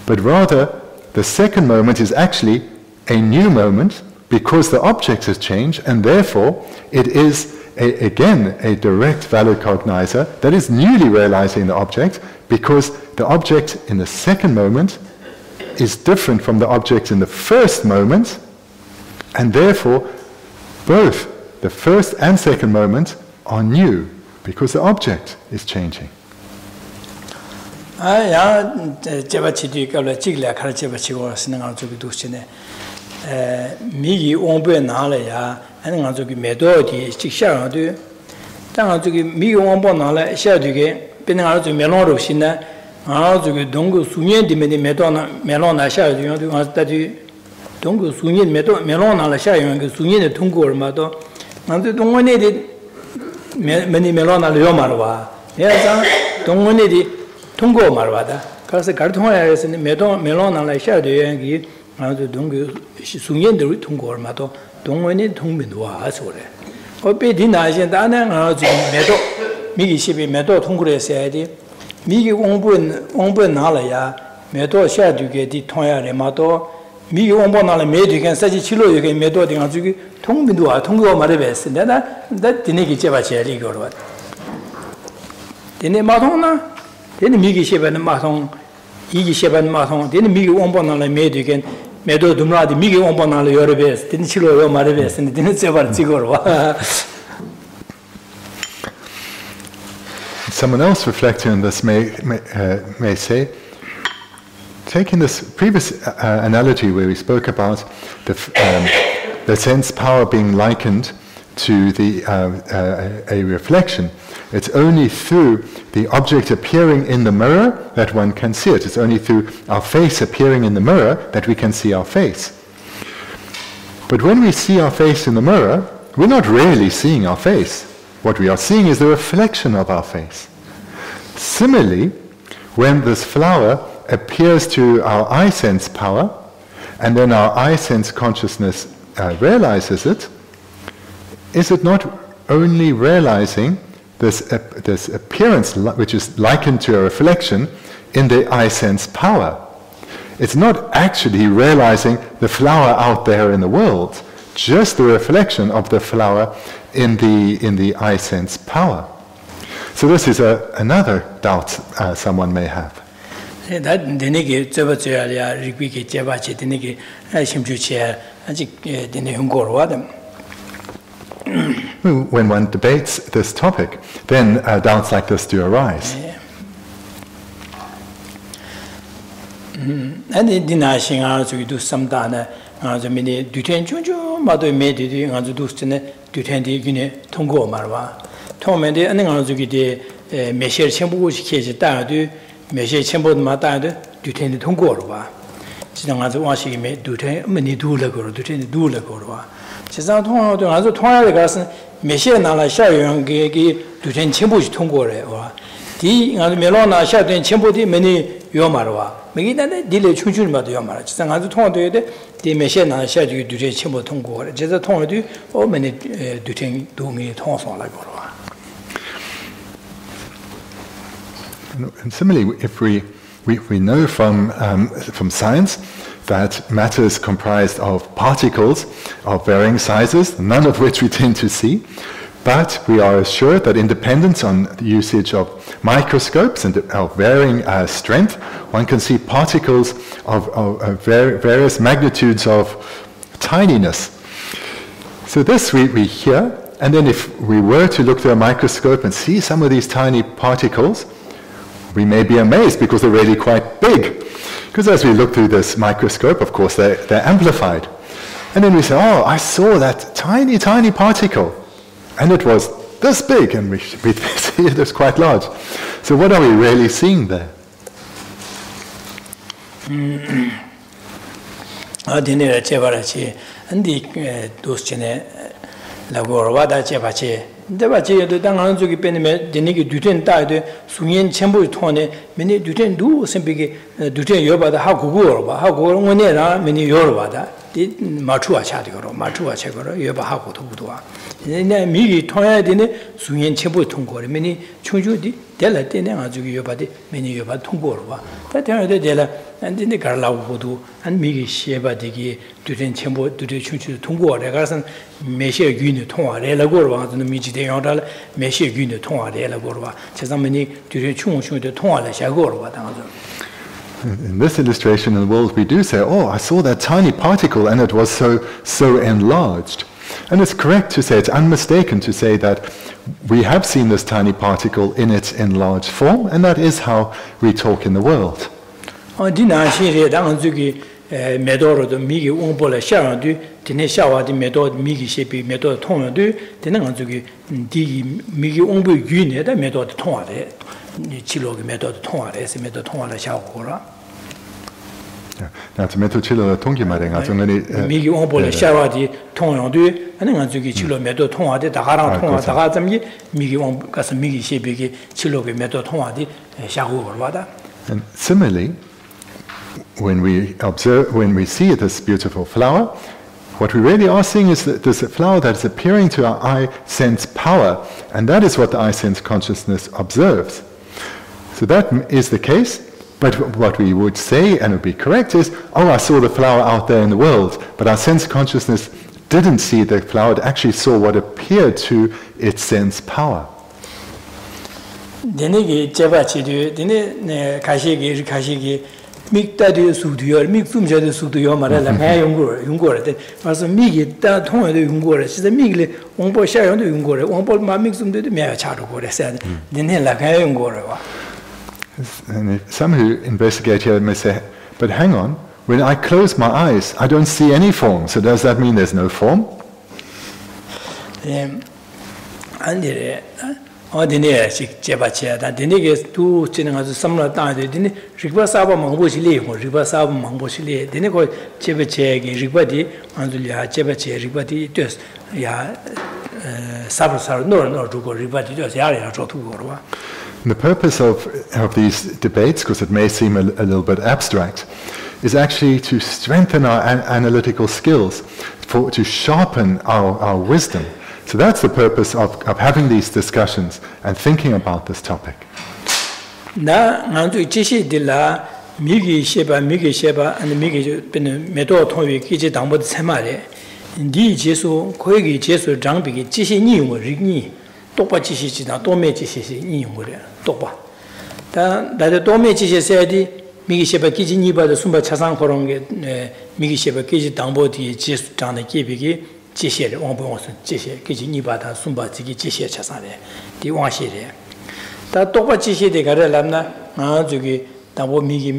but rather the second moment is actually a new moment because the object has changed, and therefore it is again a direct valid cognizer that is newly realizing the object because the object in the second moment is different from the object in the first moment, and therefore both the first and second moment are new because the object is changing. 미기 원배 나라야 하는 가지고 메도디 직샤도 당가지고 미기 원배 나라 샤되게 변한 가지고 메로로 신나 가지고 동고 수년 뒤에 메도나 메로나 샤도 가지고 동고 수년 메로나라 샤용 그 수년에 통고를 마도 남도 동원에디 메니 메로나를 요 말와 내가 동원에디 통고 말와다 그래서 가르통하야에서는 메로나라 샤도양기 아주 동고 수년들 통고를 마도 동원이 통민도와 소래 어베디 나신다는 아주 메도 미기 10이 메도 통고를 해야지 미기 공부 나라야 메도 샤두게 디 통야래 마도 미기 공부 나라 메디겐 사지 치료에 메도 딩 아주 통민도와 통고 말해봤어 내가 디네기 제바 제리 거로 디네 마통나 디네 미기 10은 마통 이기 10은 마통 디네 미기 공부 나라 메디겐 메도 dum라디 미기 공부 나라 여러 배스 디네 치료에 말해봤어 디네 제바 지거로 Someone else reflecting on this may say, taking this previous analogy where we spoke about the sense power being likened to a reflection, it's only through the object appearing in the mirror that one can see it. It's only through our face appearing in the mirror that we can see our face. But when we see our face in the mirror, we're not really seeing our face. What we are seeing is the reflection of our face. Similarly, when this flower appears to our eye sense power, and then our eye sense consciousness realizes it, is it not only realizing this appearance which is likened to a reflection in the eye sense power? It's not actually realizing the flower out there in the world, just the reflection of the flower in the eye sense power. So this is another doubt someone may have. When one debates this topic, then doubts like this do arise. 통면에 안에 가지고 메시어 첨부고시 계지 따도 메시어 첨부만 따도 뒤텐데 통고로 봐. 지금 가지고 와시게 뒤텐 뭐니 둘러고 뒤텐데 둘러고 봐. 지상 통화도 아주 통화를 가서 메시어 나라 샤용게 뒤텐 첨부시 통고래 와. 디 아주 멜로나 샤된 첨부디 뭐니 요 말어 와. 메기다네 딜레 충충마도 요 말어. 지상 아주 통화도 해야 디 메시어 나라 샤지 뒤텐 첨부 통고래. 제가 통화도 어머니 뒤텐 동이 통화송라 거로 와. And similarly, if we know from science that matter is comprised of particles of varying sizes, none of which we tend to see, but we are assured that independent on the usage of microscopes and of varying strength, one can see particles of various magnitudes of tininess. So this we hear, and then if we were to look through a microscope and see some of these tiny particles, we may be amazed because they're really quite big. Because as we look through this microscope, of course, they're amplified. And then we say, oh, I saw that tiny, tiny particle. And it was this big, and we see it as quite large. So what are we really seeing there? 대바지에도 당한 쪽이 빼내면 되니게 뒤된 따도 수년 전부 통에 맨이 뒤된 두 선비게 뒤된 여바다 하고 그거 봐 하고 원내라 맨이 여바다 이 맞추어 차대로 맞추어 차거로 여바 하고 도도와 내 미리 통해야 되네 수년 전부 통고를 맨이 충주디 될라 때네 아주 여바디 맨이 여바 통고로 봐 대대로 될라 안진데 갈라고도 한 미리 시에바디기 뒤된 전부 뒤된 충주 통고를 가서 메시어 균이 통화래라고 와서는 미지대 영달 메시어 균이 통화래라고 와 세상만이 뒤에 충충의 통화를 하고 와 당하죠. In this illustration in the world we do say, oh, I saw that tiny particle and it was so enlarged. And it's correct to say, it's unmistaken to say that we have seen this tiny particle in its enlarged form, and that is how we talk in the world. 메도로도 미기 옹볼에 샤와도 디네 샤와디 메도 미기 셰비 메도 통화도 되는 가지고 디 미기 옹부 유네다 메도도 통화래 지로게 메도도 통화래서 메도 통화를 샤고라. Now to meto chilo tongi marenga zongani migi onbole shawadi tongyongdu ane nga zugi chilo meto tongwadi dagarang tongwa daga zamgi migi on kasa migi shebigi chilo ge meto tongwadi shagu gorwada. And similarly, when we see this beautiful flower, what we really are seeing is that there's a flower that is appearing to our eye sense power, and that is what the eye sense consciousness observes. So that is the case, but what we would say, and would be correct, is, oh, I saw the flower out there in the world, but our sense consciousness didn't see the flower, it actually saw what appeared to its sense power. mikdadi sugduyor, miksumjadi sugduyor marala ngaya yungore, maso migi da tonga de yungore, sida migli ongpo shayong de yungore, ongpo ma miksumde de maya charu gore, sa dine la ngaya yungore wa. And some who investigate here may say, but hang on, when I close my eyes, I don't see any form, so does that mean there's no form? Andire, dine jebache da dine ge tu chinanga samla ta de dine rigba saba mangbo chile ko rigba saba mangbo chile dine ko jebache ge rigba di andulia jebache rigba di tes ya saba sar no rugo rigba di tes ya ya zo tu go. The purpose of these debates, because it may seem a little bit abstract, is actually to strengthen our analytical skills, to sharpen our wisdom. So that's the purpose of having these discussions and thinking about this topic. Na ngandu Geshe dilla migi sheba and migi medo towi kiji dangbo de semare. Ndi Jesu koigi Jesu jangbi Geshe ni wo rigni topa Geshe ji da dome Geshe ni wo re topa. Da de dome Geshe sedi migi sheba kiji ni ba de sumba chasang koronge migi sheba kiji dangbo di Jesu jang de kibigi Geshe wangbongsun Geshe kiji nibata sumba zigi Geshe chasane di wangshe da tokpa Geshe de gare lamna nga zugi dangbo migi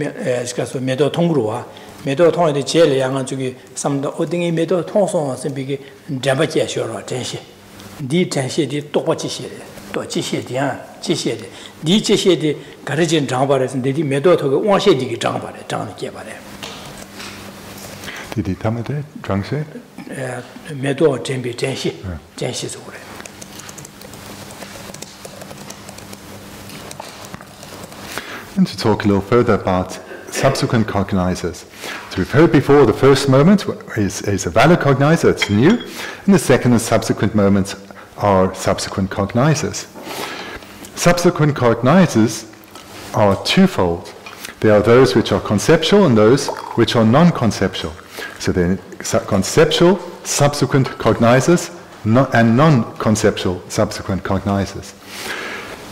skaso medo tongruwa medo tongwa de jele yang zugi samda odingi medo tongsong sembigi Jampa Geshe ro Geshe di Geshe di tokpa Geshe to Geshe di Geshe de di Geshe de gare jin Jampa re de medo to wangshe di Jampa re jang de ba re di tamade drangshe medo Jampa Geshe so re. And to talk a little further about subsequent cognizers. So we've heard before the first moment is a valid cognizer, it's new, and the second and subsequent moments are subsequent cognizers. Subsequent cognizers are twofold. They are those which are conceptual and those which are non-conceptual. So they're conceptual subsequent cognizers and non-conceptual subsequent cognizers.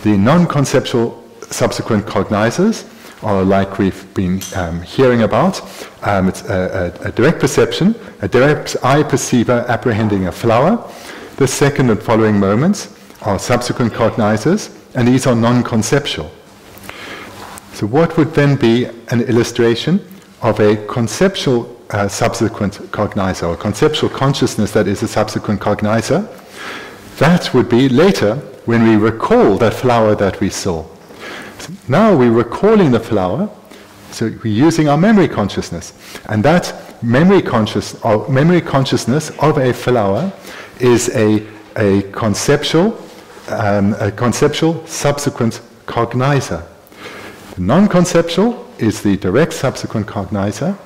The non-conceptual subsequent cognizers are like we've been hearing about. It's a direct perception, a direct eye perceiver apprehending a flower. The second and following moments are subsequent cognizers, and these are non-conceptual. So what would then be an illustration of a conceptual subsequent cognizer, or conceptual consciousness that is a subsequent cognizer? That would be later when we recall that flower that we saw. So now we're recalling the flower, so we're using our memory consciousness, and that memory consciousness of a flower is a conceptual subsequent cognizer. The non-conceptual is the direct subsequent cognizer.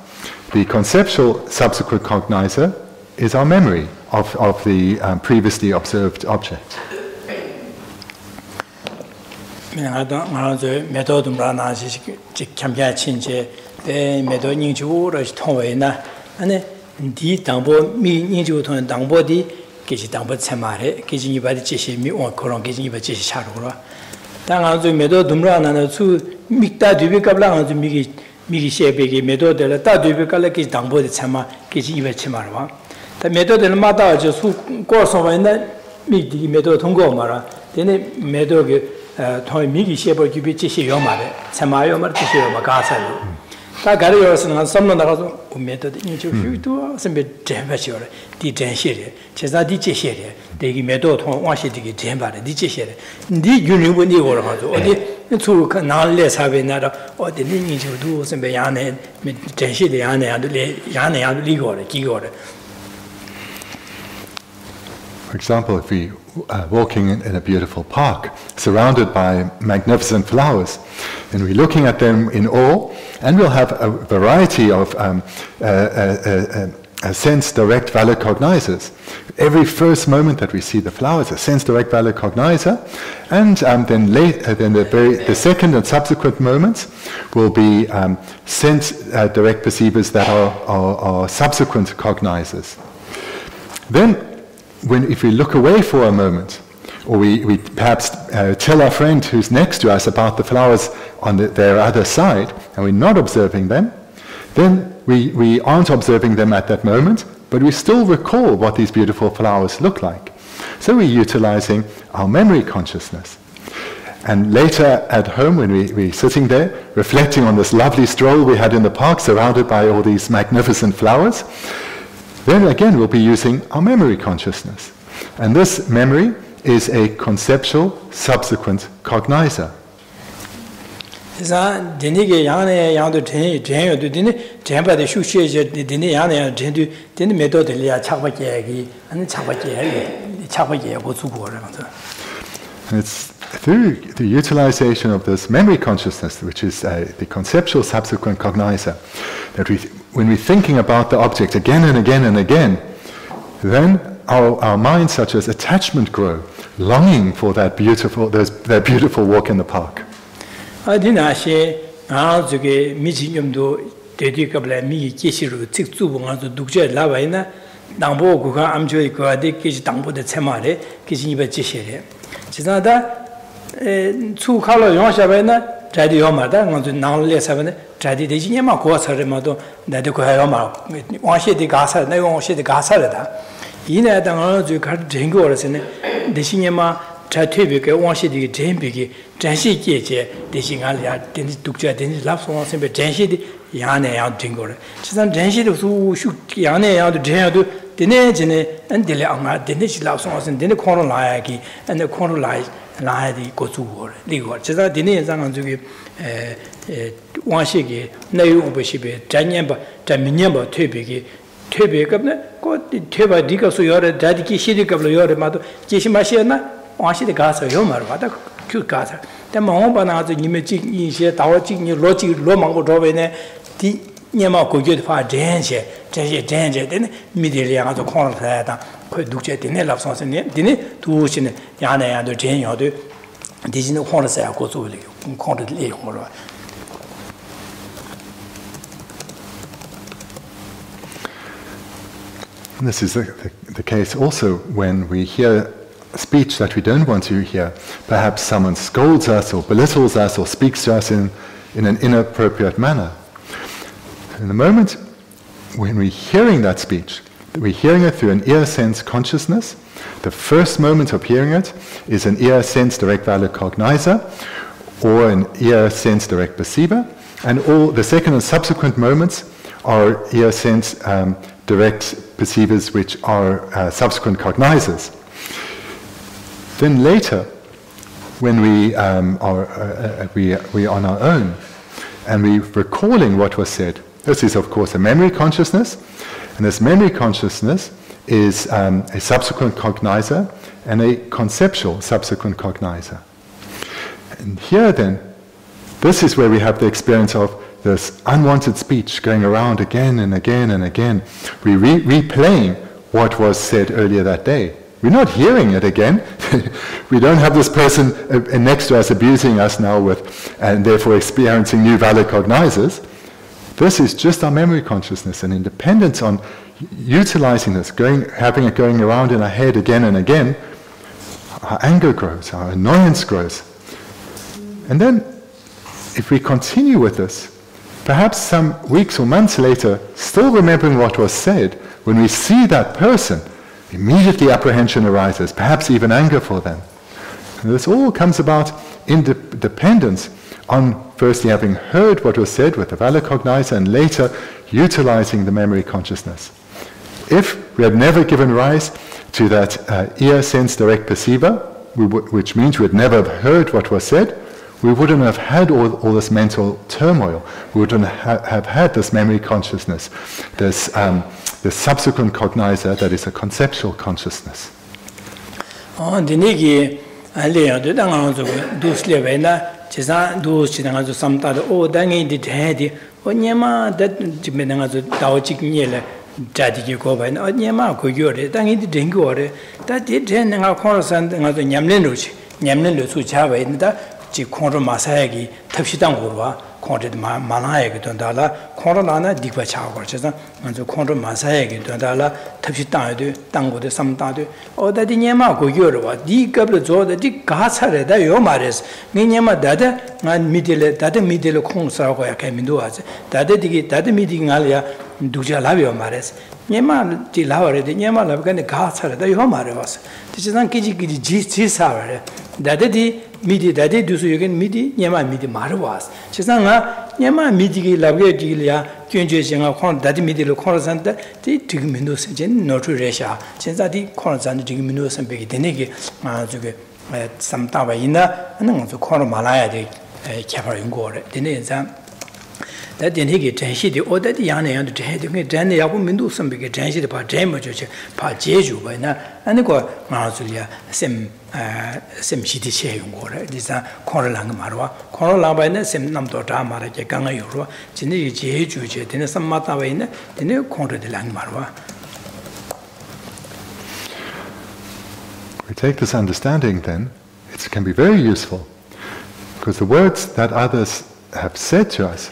The conceptual subsequent cognizer is our memory of the previously observed object. 미기 셰베기 메도들 따두비 깔라기 당보데 참마 기지 이베 치마르와 다 메도들 마다 저수 고소바이나 미디 메도 통고 말아 데네 메도게 토이 미기 셰버 기비 지시 요 말에 참마요 말 지시 요 마가사요 다 가려서는 섬로 나가서 메도데 인주 휴도 선배 잼바시오래 디 젠시레 제사 디 지시레 데기 메도 통 와시디기 잼바레 디 지시레 니 유니분이 오라가지고 어디 to Nale Sabinada or the lineage to do some Bayane, Geshe Yane and Ligor. For example, if we are walking in a beautiful park, surrounded by magnificent flowers, and we're looking at them in awe, and we'll have a variety of sense direct valid cognizers. Every first moment that we see the flowers, a sense direct valid cognizer, and then the second and subsequent moments will be sense direct perceivers that are subsequent cognizers. Then, if we look away for a moment, or we perhaps tell our friend who's next to us about the flowers on their other side, and we're not observing them, then we aren't observing them at that moment, but we still recall what these beautiful flowers look like. So we're utilizing our memory consciousness. And later at home, when we're sitting there, reflecting on this lovely stroll we had in the park, surrounded by all these magnificent flowers, then again we'll be using our memory consciousness. And this memory is a conceptual subsequent cognizer. And it's through the utilization of this memory consciousness, which is the conceptual subsequent cognizer, that when we're thinking about the object again and again and again, then our minds, such as attachment, grow, longing for that beautiful walk in the park. Jadi yomada nganzu nangle sabane jadi de jinyama ko sare ma do da de ko yoma washi de gasa na washi de gasa da ina da nganzu ka jengo orasene de jinyama chathebe ke washi de jenbi ke janshi jeje de jingal ya de dukja de lapso sembe janshi de yane ya jengo re chisan janshi de su shu yane ya de jengo de ne jene andele anga de ne lapso sen de ne kono la ya ki and the kono la 라하디 고주고 리고 제가 디네 장은 저기 와시게 내용 보시베 잔년바 잔민년바 퇴비기 퇴비급네 고 퇴바 디가서 여러 다디기 시디급로 여러 마도 제시마시나 와시데 가서 요 말을 받아 그 가서 때문에 엄바나서 님의 이些다워직이 로직 로망고 저베네 디 녀마 고교도 파 젠세 되네 미디리아 가서 콘을 해다 그 독재 되네 랍선스네 되네 두시네 야네야도 젠여도 디지는 콘을 해야 고소리 콘을 이용으로. This is the case also when we hear speech that we don't want to hear. Perhaps someone scolds us or belittles us or speaks to us in an inappropriate manner. In the moment when we're hearing that speech, we're hearing it through an ear sense consciousness. The first moment of hearing it is an ear sense direct valid cognizer or an ear sense direct perceiver, and all the second and subsequent moments are ear sense direct perceivers, which are subsequent cognizers. Then later, when we are on our own and we're recalling what was said, this is of course a memory consciousness, and this memory consciousness is a subsequent cognizer and a conceptual subsequent cognizer. And here then, this is where we have the experience of this unwanted speech going around again and again and again. We're replaying what was said earlier that day. We're not hearing it again. We don't have this person next to us abusing us now and therefore experiencing new valid cognizers. This is just our memory consciousness, and in dependence on utilizing this, having it going around in our head again and again, our anger grows, our annoyance grows. And then, if we continue with this, perhaps some weeks or months later, still remembering what was said, when we see that person, immediately apprehension arises, perhaps even anger for them. And this all comes about in dependence on firstly having heard what was said with the valid cognizer and later utilizing the memory consciousness. If we had never given rise to that ear sense direct perceiver, which means we had never heard what was said, we wouldn't have had all this mental turmoil. We wouldn't have had this memory consciousness, this subsequent cognizer that is a conceptual consciousness. Jadi ko ba na nyama ko yore ta ngi de ngore ta de nga khor san nga zo nyamlen lo chi nyamlen lo su cha ba ni da ji khor ma sa ya gi thapsi dang go wa khor de ma na ya gi don da la khor la na di ba cha go cha sa nga zo khor ma sa ya gi don da la thapsi dang de dang go de sam da de o da di nyama ko yore wa di ka lo zo de di ga cha re da yo ma res ni nyama da da nga mi de le da de mi de le khong sa go ya ka min do wa da de di da de mi di nga ya Duja Lavio Mares, Yema di Lavare, the Yema Lavgan, Gatsar, the Yomaras. This is not Kiji G. Sour. Daddy, midi, daddy, do so you can midi, Yema midi Marwas. Chisanga, Yema midi, Lavia Gilia, Junjing, Corn, Daddy midi, Corazanta, the Tigminus, Notre Resha, Chenzadi, Corazan, Tigminus and Big Denegi, some Tavaina, and then the corner Malaya, the Kappa in Gore, the name. That didn't he get Geshe or that young and the head of Danny Abumindu, some big Geshe, the Pajama, Pajeju, and the Marzulia, same shitty shame water. This is Coralang Marwa, Corala by the same number Mara, Ganga Euro, Chini Jeju, then some Matavina, then you corner the Lang Marwa. We take this understanding then, it can be very useful, because the words that others have said to us,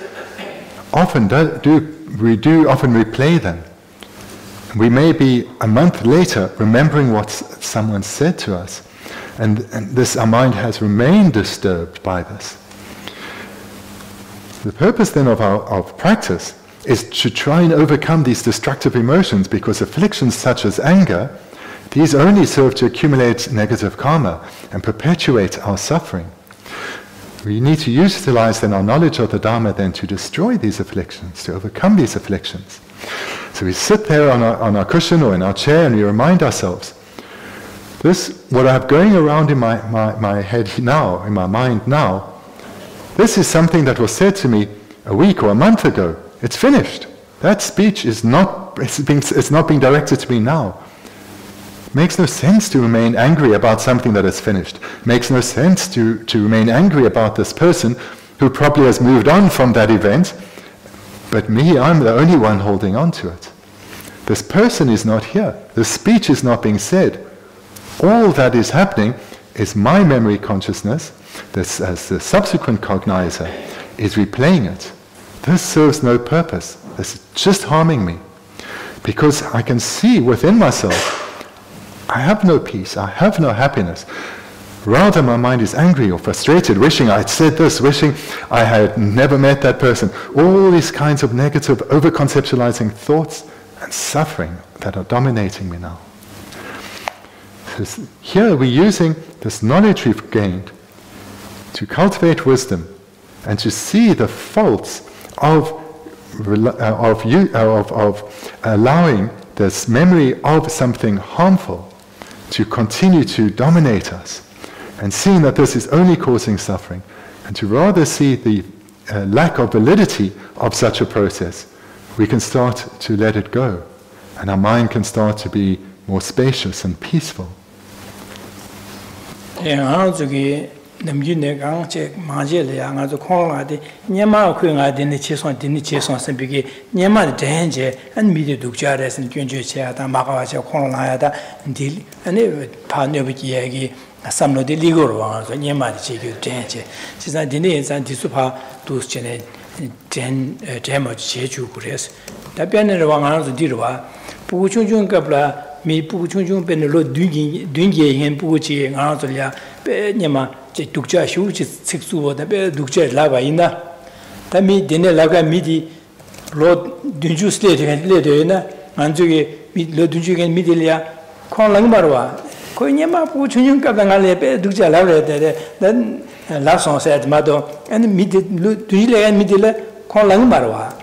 often we often replay them. We may be a month later remembering what someone said to us, and this our mind has remained disturbed by this. The purpose then of our practice is to try and overcome these destructive emotions, because afflictions such as anger, these only serve to accumulate negative karma and perpetuate our suffering. We need to utilize then our knowledge of the Dharma then to destroy these afflictions, to overcome these afflictions. So we sit there on our cushion or in our chair and we remind ourselves, what I have going around in my head now, in my mind now, this is something that was said to me a week or a month ago. It's finished. That speech is not being directed to me now. Makes no sense to remain angry about something that is finished. Makes no sense to remain angry about this person who probably has moved on from that event, but me, I'm the only one holding on to it. This person is not here. The speech is not being said. All that is happening is my memory consciousness, this as the subsequent cognizer, is replaying it. This serves no purpose. This is just harming me. Because I can see within myself, I have no peace, I have no happiness. Rather, my mind is angry or frustrated, wishing I had said this, wishing I had never met that person. All these kinds of negative, over-conceptualizing thoughts and suffering that are dominating me now. Here we're using this knowledge we've gained to cultivate wisdom and to see the faults of allowing this memory of something harmful to continue to dominate us, and seeing that this is only causing suffering, and to rather see the lack of validity of such a process, we can start to let it go, and our mind can start to be more spacious and peaceful. Namjune gang che maje le nga zo khong la de nyama khu nga de ne che son sen bi ge nyama de denje an mi de duk ja re sen kyun je che da ma ga che khong la ya da dil ane pa ne bi ye gi samlo de li go ro wa zo nyama de che ge denje chi sa de ne san di su pa du che ne den mo che ju ku res da pian ne ro wa nga zo di ro wa pu chung chung ka bla mi pu chung chung pe ne lo dun ge yin pu chi nga zo ya pe nyama Dukja Shuchi Sixu, the bear Dukja Lava ina. Tami Dene Laga Midi, Lord Dunju State and Ledena, Anzugi, Lodunju and Midilia, Kolangmarwa, Koyama Puchunka Bangale, Dukja Lava, then Lasson said Mado, and Midile and Midile, Kolangmarwa.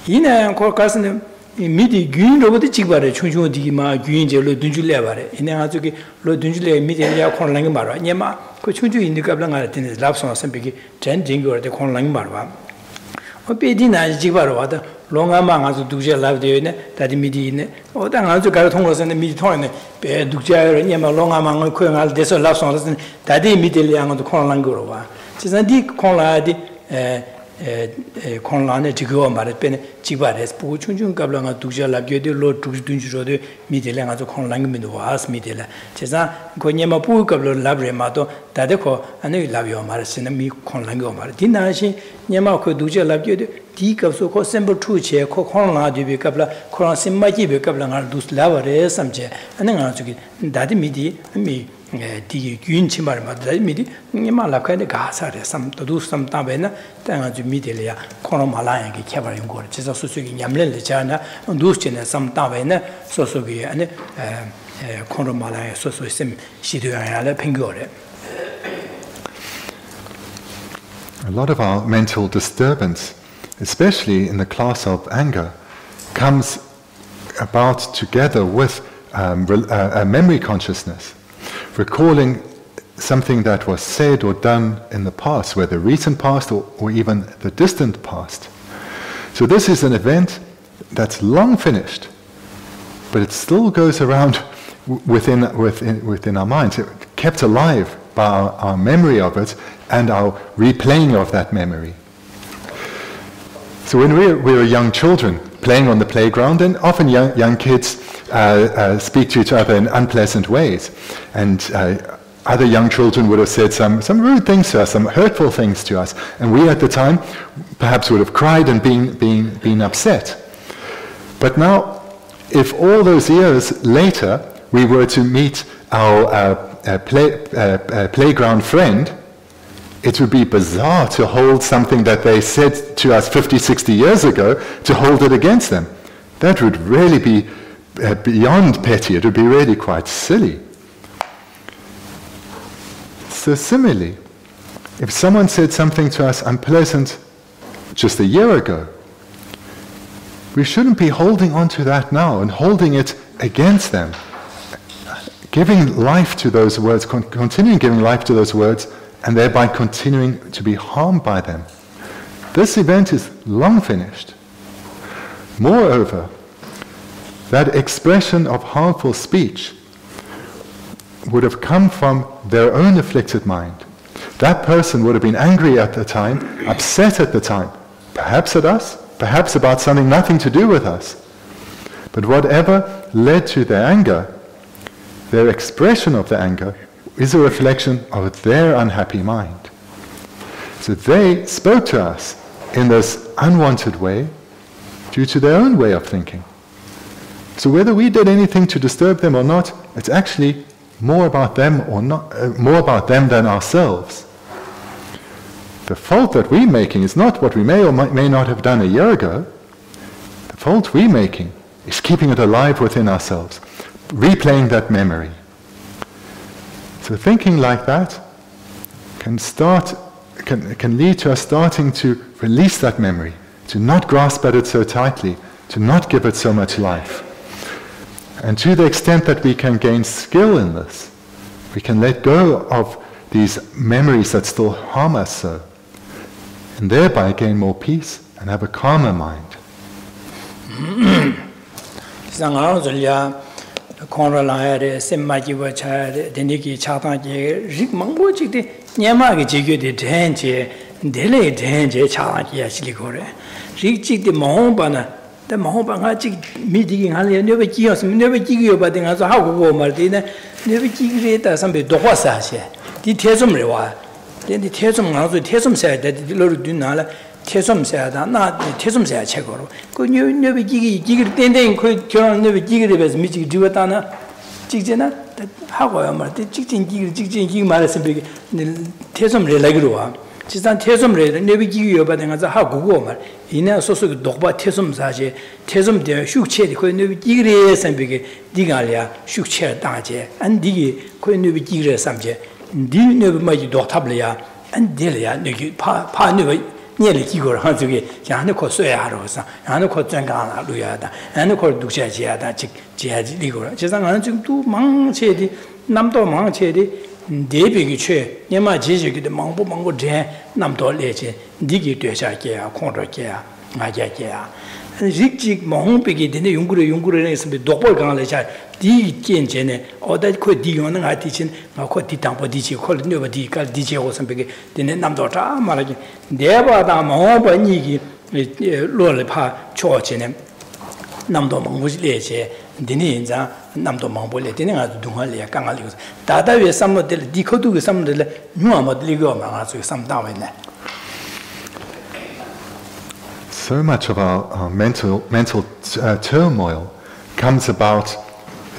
Ina and Corcasan, 미디 균 로봇 찍바래 충충디마 균제로 둔줄래 바래 이내가 저기 로 둔줄래 미디야 콘랑이 말아 녀마 그 충충 있는 갑랑아 되는 랍송 선비기 전진거데 콘랑이 말아 어베디나 찍바로 와다 롱아망아서 두제 랍되네 다디 미디네 어당아서 가로 통로서는 미디 통네 배 두자여 녀마 롱아망을 코양할 돼서 랍송은 다디 미디리앙도 콘랑거로 와 지산디 콘라디 콘라네 지고 말에 빼네 지바레스 보고 충충 갑랑아 두자 랍게데 로 두준주로데 미디랭아서 콘랑미도 와스 미디라 제사 고녀마 보고 갑로 랍레마도 다데코 아니 랍요 말스는 미 콘랑고 말 디나시 녀마 그 두자 랍게데 디갑소 코 셈블 투체 코 콘라디비 갑라 콘라 심마지비 갑랑아 두스 라바레 삼제 아니가 저기 다디 미디 미 디 균치 말마다 미디 니말라카데 가사레 삼도두 삼타베나 땅아주 미디리아 코노말라야게 켜버린 거 제가 소속이 냠rel잖아 두스치네 삼타베나 소속이 아니 코노말라야 소소심 시도야래 팽거래 A lot of our mental disturbance, especially in the class of anger, comes about together with a memory consciousness. Recalling something that was said or done in the past, whether recent past or even the distant past. So this is an event that's long finished, but it still goes around within our minds, kept alive by our memory of it and our replaying of that memory. So when we were young children playing on the playground, and often young kids speak to each other in unpleasant ways, and other young children would have said some rude things to us, some hurtful things to us, and we at the time perhaps would have cried and been upset. But now, if all those years later we were to meet our playground friend, it would be bizarre to hold something that they said to us 50, 60 years ago, to hold it against them. That would really be beyond petty. It would be really quite silly. So similarly, if someone said something to us unpleasant just a year ago, we shouldn't be holding on to that now and holding it against them, giving life to those words, continuing giving life to those words, and thereby continuing to be harmed by them. This event is long finished. Moreover, that expression of harmful speech would have come from their own afflicted mind. That person would have been angry at the time, upset at the time, perhaps at us, perhaps about something nothing to do with us. But whatever led to their anger, their expression of the anger, is a reflection of their unhappy mind. So they spoke to us in this unwanted way due to their own way of thinking. So whether we did anything to disturb them or not, it's actually more about them or not, more about them than ourselves. The fault that we're making is not what we may or may not have done a year ago. The fault we're making is keeping it alive within ourselves, replaying that memory. So thinking like that can lead to us starting to release that memory, to not grasp at it so tightly, to not give it so much life. And to the extent that we can gain skill in this, we can let go of these memories that still harm us so, and thereby gain more peace and have a calmer mind. Konralaya semmaji wacha deniki chataji rik mangbo chikde nyamage jigyo de denje dele denje chataji yachili gore rik chikde mahobana the mahobanga chik midigi hale nebe jiyos nebe jigyo ba denga so hago go mardine nebe jigre ta sambe dohwa sa she di tesum rewa den di tesum ngaso tesum sa de lor dunala tesum sa da na tesum sa chegoro ko nebe jigi den ko 결혼 nebe jigre bes 미지 diwatana 직제나 하고야 말때 직진 기 말했으면 되게 tesum re lagi로 와 지산 tesum re nebe jigi ba denga za hago go 말 이내 소소 독바 tesum 사제 tesum 되 슉체리 거 nebe jigre sambe게 디갈야 슉체 다제 안 디기 거 nebe jigre 삼제 디 nebe 마지 독탑려야 안 딜야 너기 파 nebe 니를 기고를 한 저기 야는 코 써야 하러서 야는 코 장가나 루야다 야는 코 두샤지야다 즉 지야지 리고라 제상하는 지금도 망체디 남도 망체디 대비기 최 내마 지지기도 망고 제 남도 레제 니기 되샤게야 콩로게야 나게야 직직 망비기 되네 용구를 했으면 독벌 강을 잘 디견제네 어디 그 디요는 아티신 그 디당보 디지 콜르네 디갈 디지 오선베게 되네 남도 다 말하기 내바다 망번이기 로르파 초치네 남도 망부지레제 디니 인자 남도 망볼레 디네 아주 동할이야 강할이고 다다위에 삼모들 디코두게 삼모들 뉴아모들이고 망아서 삼다와네. So much of our mental turmoil comes about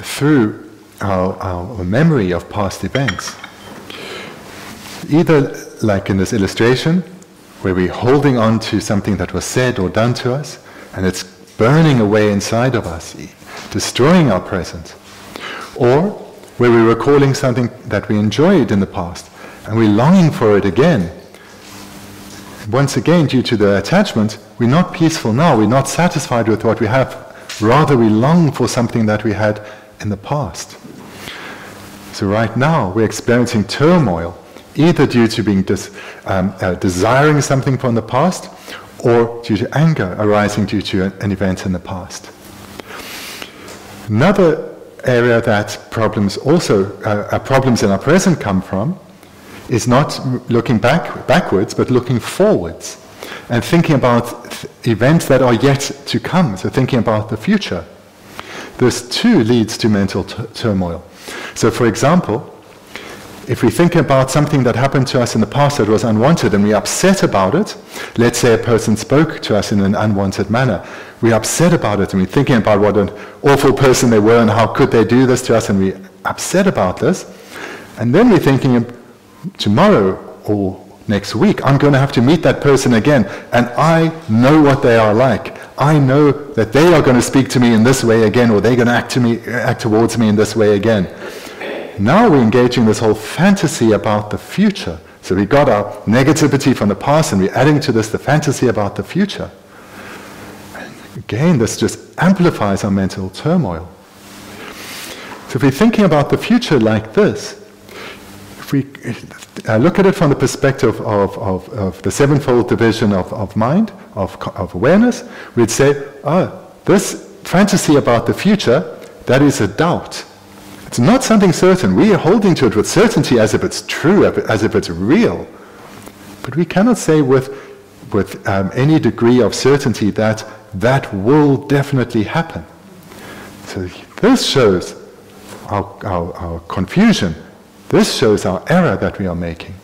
through our memory of past events. Either like in this illustration, where we're holding on to something that was said or done to us, and it's burning away inside of us, destroying our present. Or where we're recalling something that we enjoyed in the past, and we're longing for it again. Once again, due to the attachment, we're not peaceful now, we're not satisfied with what we have. Rather, we long for something that we had in the past. So right now, we're experiencing turmoil, either due to being desiring something from the past, or due to anger arising due to an event in the past. Another area that problems in our present come from is not looking backwards, but looking forwards and thinking about events that are yet to come, so thinking about the future. This too leads to mental turmoil. So for example, if we think about something that happened to us in the past that was unwanted and we're upset about it, let's say a person spoke to us in an unwanted manner, we're upset about it and we're thinking about what an awful person they were and how could they do this to us, and we're upset about this, and then we're thinking, tomorrow or next week, I'm going to have to meet that person again, and I know what they are like. I know that they are going to speak to me in this way again, or they're going to act towards me in this way again. Now we're engaging this whole fantasy about the future. So we got our negativity from the past, and we're adding to this the fantasy about the future. And again, this just amplifies our mental turmoil. So if we're thinking about the future like this, if we look at it from the perspective of the sevenfold division of mind, of awareness, we'd say, this fantasy about the future, that is a doubt. It's not something certain. We are holding to it with certainty as if it's true, as if it's real. But we cannot say with any degree of certainty that that will definitely happen. So this shows our confusion. This shows our error that we are making.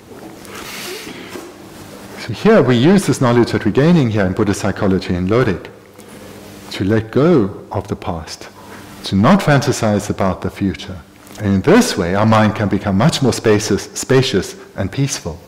So here we use this knowledge that we're gaining here in Buddhist psychology and Lorig to let go of the past, to not fantasize about the future. And in this way, our mind can become much more spacious and peaceful.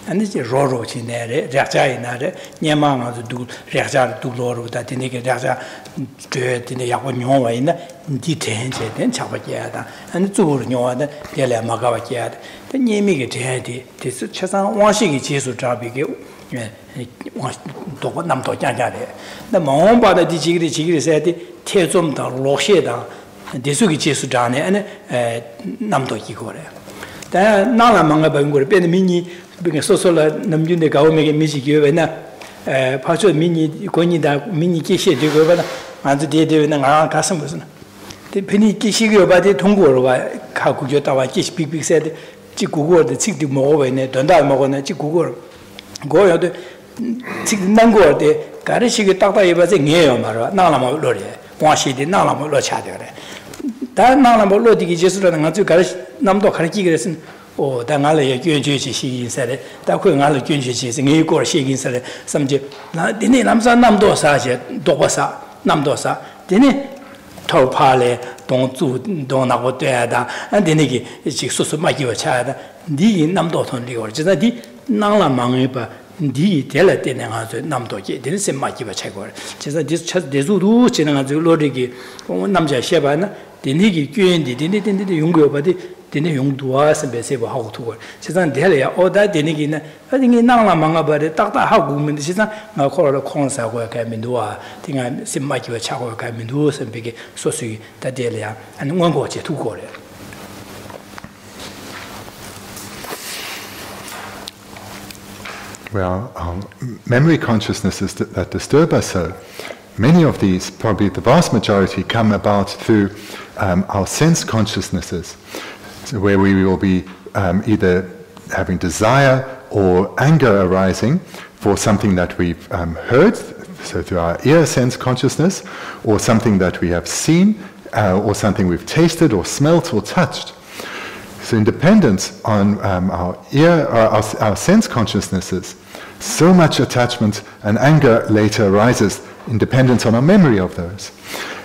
And this is Roro in there, Raja in there, Nyamanga do Raja do Loro that in the Raja in the Yapunova in the detain, then Chabajada, and the two Nyoda, Yella Magavajad, the Yemi Tehadi, this Chasan washing it is to Trabi, Namto Jajade. The Momba, the Digri said, Tezum da Rosheda, and the Sugi Chesudane, and Namto Hikore. Then Nala Manga Bangur, Ben Mini. Being a social Namjun the government music, Pacho Mini, Conida, Mini Geshe Thubten and the day and customers. The penny Kishigo by the Tongo, Kakujota, Kish Big said, Chikugo, the 60 more and Donda Mogona, Chikugo. Go out the Nango, the Karishi Taka was a Neomara, Nalamo Loria, Washi, the Nalamo Lochadere. That Nalamo Lodi just running out to Karish Namdo Kariki. Oh, the Nala Junji she said, Taku Nala Junji is in Igor shaking said, some Dini Namsa Namdosa, Dobasa, Namdosa, Dini Topale, 동 나고 돼다 안데니기 직수수 마기와 차다 니 남도 돈리고 진짜 니 나라 망해봐 니 될라 때는 가서 남도게 될세 마기와 차고 진짜 디 대주도 지나가지고 로리기 남자 셰바나 디니기 교인디 디니디 용고바디 디니 용도와 선배세고 하고 두고 세상 될야 오다 디니기는 어디니 나라 망아버리 딱딱하고 근데 세상 나 코로나 콘사고 가면도와 딩아 심마기와 차고 가면도 선배게 소수기 다 될야 아니 원고제 두고래 Well, memory consciousnesses that disturb us so, many of these, probably the vast majority, come about through our sense consciousnesses, so where we will be either having desire or anger arising for something that we've heard, so through our ear sense consciousness, or something that we have seen, or something we've tasted or smelt or touched. So in dependence on our ear, our sense consciousnesses, so much attachment and anger later arises in dependence on our memory of those.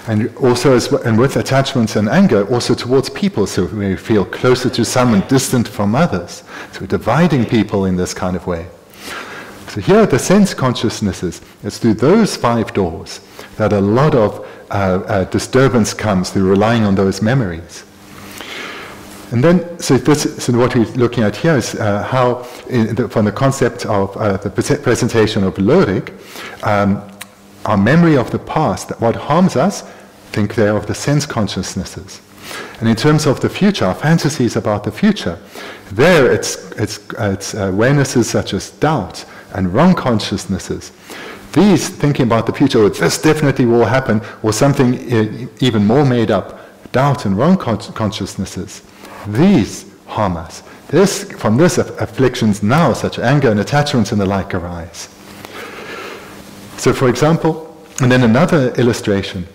And also, and with attachments and anger, also towards people, so we feel closer to some and distant from others. So we're dividing people in this kind of way. So here, the sense consciousnesses, it's through those 5 doors that a lot of disturbance comes through relying on those memories. And then, so what we're looking at here is how, from the concept of the presentation of Lorig, our memory of the past, that what harms us, think there of the sense consciousnesses. And in terms of the future, our fantasies about the future, there it's awarenesses such as doubt and wrong consciousnesses. These, thinking about the future, oh, this definitely will happen, or something even more made up, doubt and wrong consciousnesses. These harm us. From this afflictions now, such anger and attachments and the like arise. So for example, and then another illustration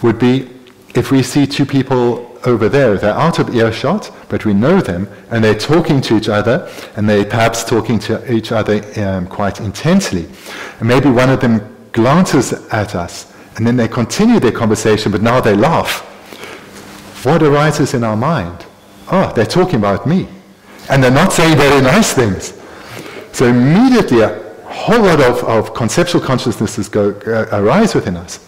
would be if we see 2 people over there, they're out of earshot, but we know them, and they're talking to each other, and they're perhaps talking to each other quite intensely. And maybe one of them glances at us, and then they continue their conversation, but now they laugh. What arises in our mind? Oh, they're talking about me. And they're not saying very nice things. So immediately a whole lot of conceptual consciousnesses arise within us.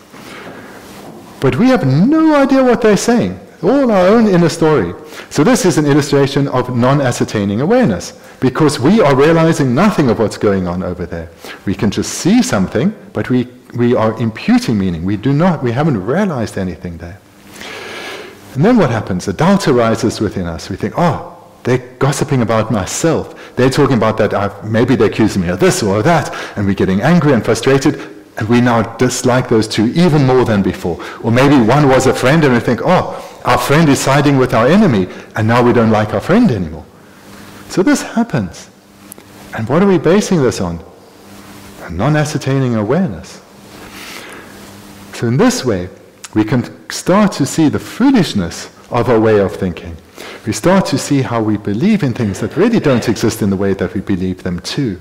But we have no idea what they're saying. All our own inner story. So this is an illustration of non-ascertaining awareness, because we are realizing nothing of what's going on over there. We can just see something, but we are imputing meaning. We haven't realized anything there. And then what happens? A doubt arises within us. We think, oh, they're gossiping about myself. They're talking about that, maybe they're accusing me of this or that, and we're getting angry and frustrated, and we now dislike those 2 even more than before. Or maybe one was a friend, and we think, oh, our friend is siding with our enemy, and now we don't like our friend anymore. So this happens. And what are we basing this on? A non-ascertaining awareness. So in this way, we can start to see the foolishness of our way of thinking. We start to see how we believe in things that really don't exist in the way that we believe them too.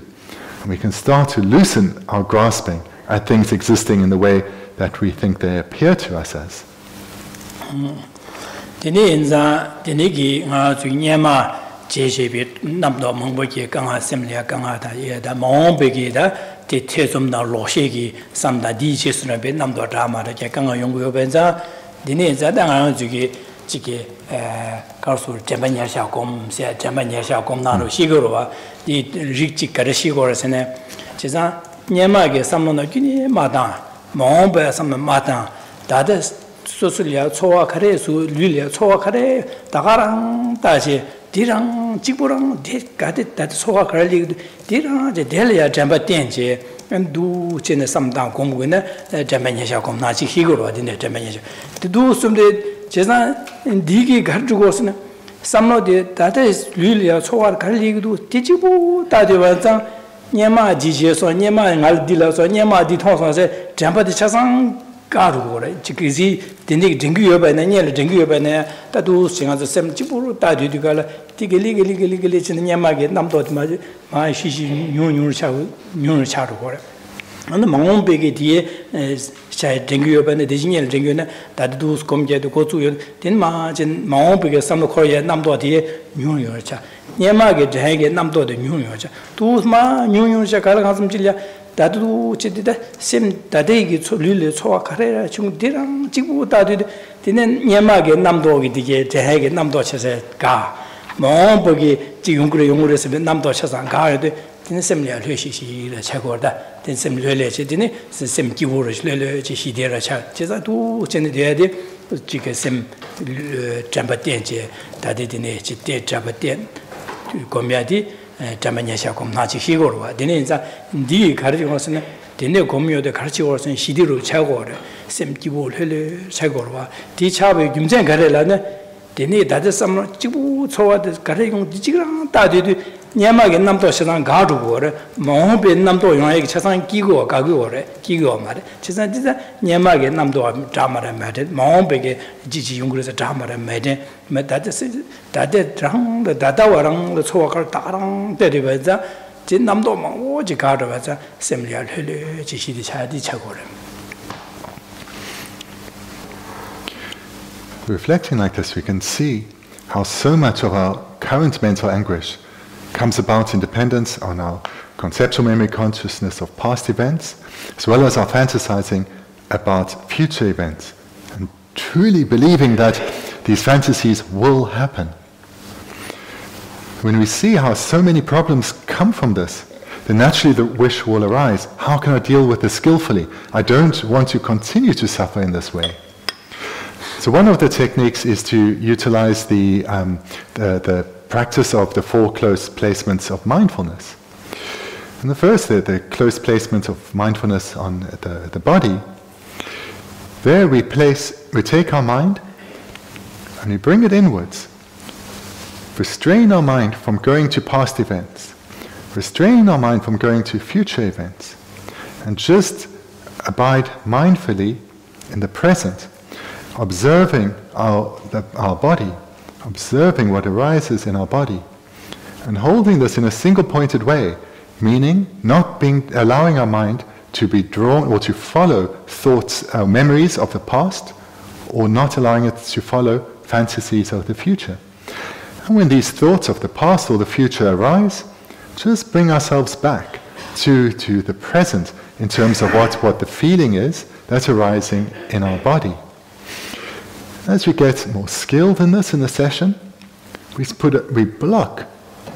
And we can start to loosen our grasping at things existing in the way that we think they appear to us as. Geshe namdo mongboki kanga semlia kanga da ye da mongbeki da te tesum da loshegi samda di chesuna be namdo drama da kanga yongyo benza dine za da nga jugi jige karsu jamanya sha kom se jamanya sha kom na ro shigoro wa di rikchi kare shigoro sene cheza nyema ge samno na kini mada mongbe samna mada da da sosulya chowa kare su lilya chowa kare dagarang daje 디랑 지구랑 대가데 다 소가 걸리기도 디랑 이제 델이야 잠바 땡제 두 전에 삼당 공부는 잠바냐샤 공나지 희고로 어딘데 잠바냐샤 두 숨데 제가 디기 가지고서는 삼로데 다데 릴이야 소가 걸리기도 디지고 다데반장 녀마 지지에서 녀마 알딜어서 녀마 디통서서 잠바디 차상 가루고래 지기지 딘디 딩규여바네 녀를 딩규여바네 다도 생각서 셈지부로 다디디가라 디게리게리게리게리 지는 녀마게 남도 맞지 마 시시 윤을 차고 윤을 차고 그래 and the Mong Big Tea, Dengu, and the Digital Dengu, that does come to go to then margin Mong Big, some Korea, Namdo, New York. Yamag, Jahag, Namdo, the New York. Those ma, New York, Kalasam Jilia, that do sim that they get so little so a career, Chundiram, Chibu, that did, then Yamag, Namdo, Jahag, Namdo, says, Ga. Mong Buggy, Jungri, Yungus, Namdo, Chazan, Guard. Then similar to she the Chagorda, then some related in it, the same Giwurish Lele, she did a chat. Just two Jenny, Chicken Sim Jampa Denje, that did in it, she did Jampa Den, Comiati, Jamania com Nachi Higor, then in the Cardigan, then the Comio, the Carchivores and Shidiru Chagor, same Giwur Hele Chagorwa, teach how we can Garelana, then that is some Chibu, so the Carrigan Digigram, that did. Yamag and Namto Shazan Gadu water, Mohbe Namto Yag Chasan Gigo, Gaguore, Gigo Mad, Chazan Yamag and Namdo Jamara Mated, Mohbege, Gigi Yungris Jamara Made, that is that drunk, the Dadawarang, the Sokar Tarang, the Riveza, Jin Namdo Mo, Jicardavaza, similar to Gishi Chadi Chagore. Reflecting like this, we can see how so much of our current mental anguish comes about in dependence on our conceptual memory consciousness of past events, as well as our fantasizing about future events, and truly believing that these fantasies will happen. When we see how so many problems come from this, then naturally the wish will arise, how can I deal with this skillfully? I don't want to continue to suffer in this way. So one of the techniques is to utilize the practice of the 4 close placements of mindfulness. And the first, the close placement of mindfulness on the body, there we take our mind and we bring it inwards. Restrain our mind from going to past events. Restrain our mind from going to future events. And just abide mindfully in the present, observing our body, observing what arises in our body, and holding this in a single-pointed way, meaning not allowing our mind to be drawn or to follow thoughts, memories of the past, or not allowing it to follow fantasies of the future. And when these thoughts of the past or the future arise, just bring ourselves back to the present in terms of what the feeling is that's arising in our body. As we get more skilled in this in the session, we block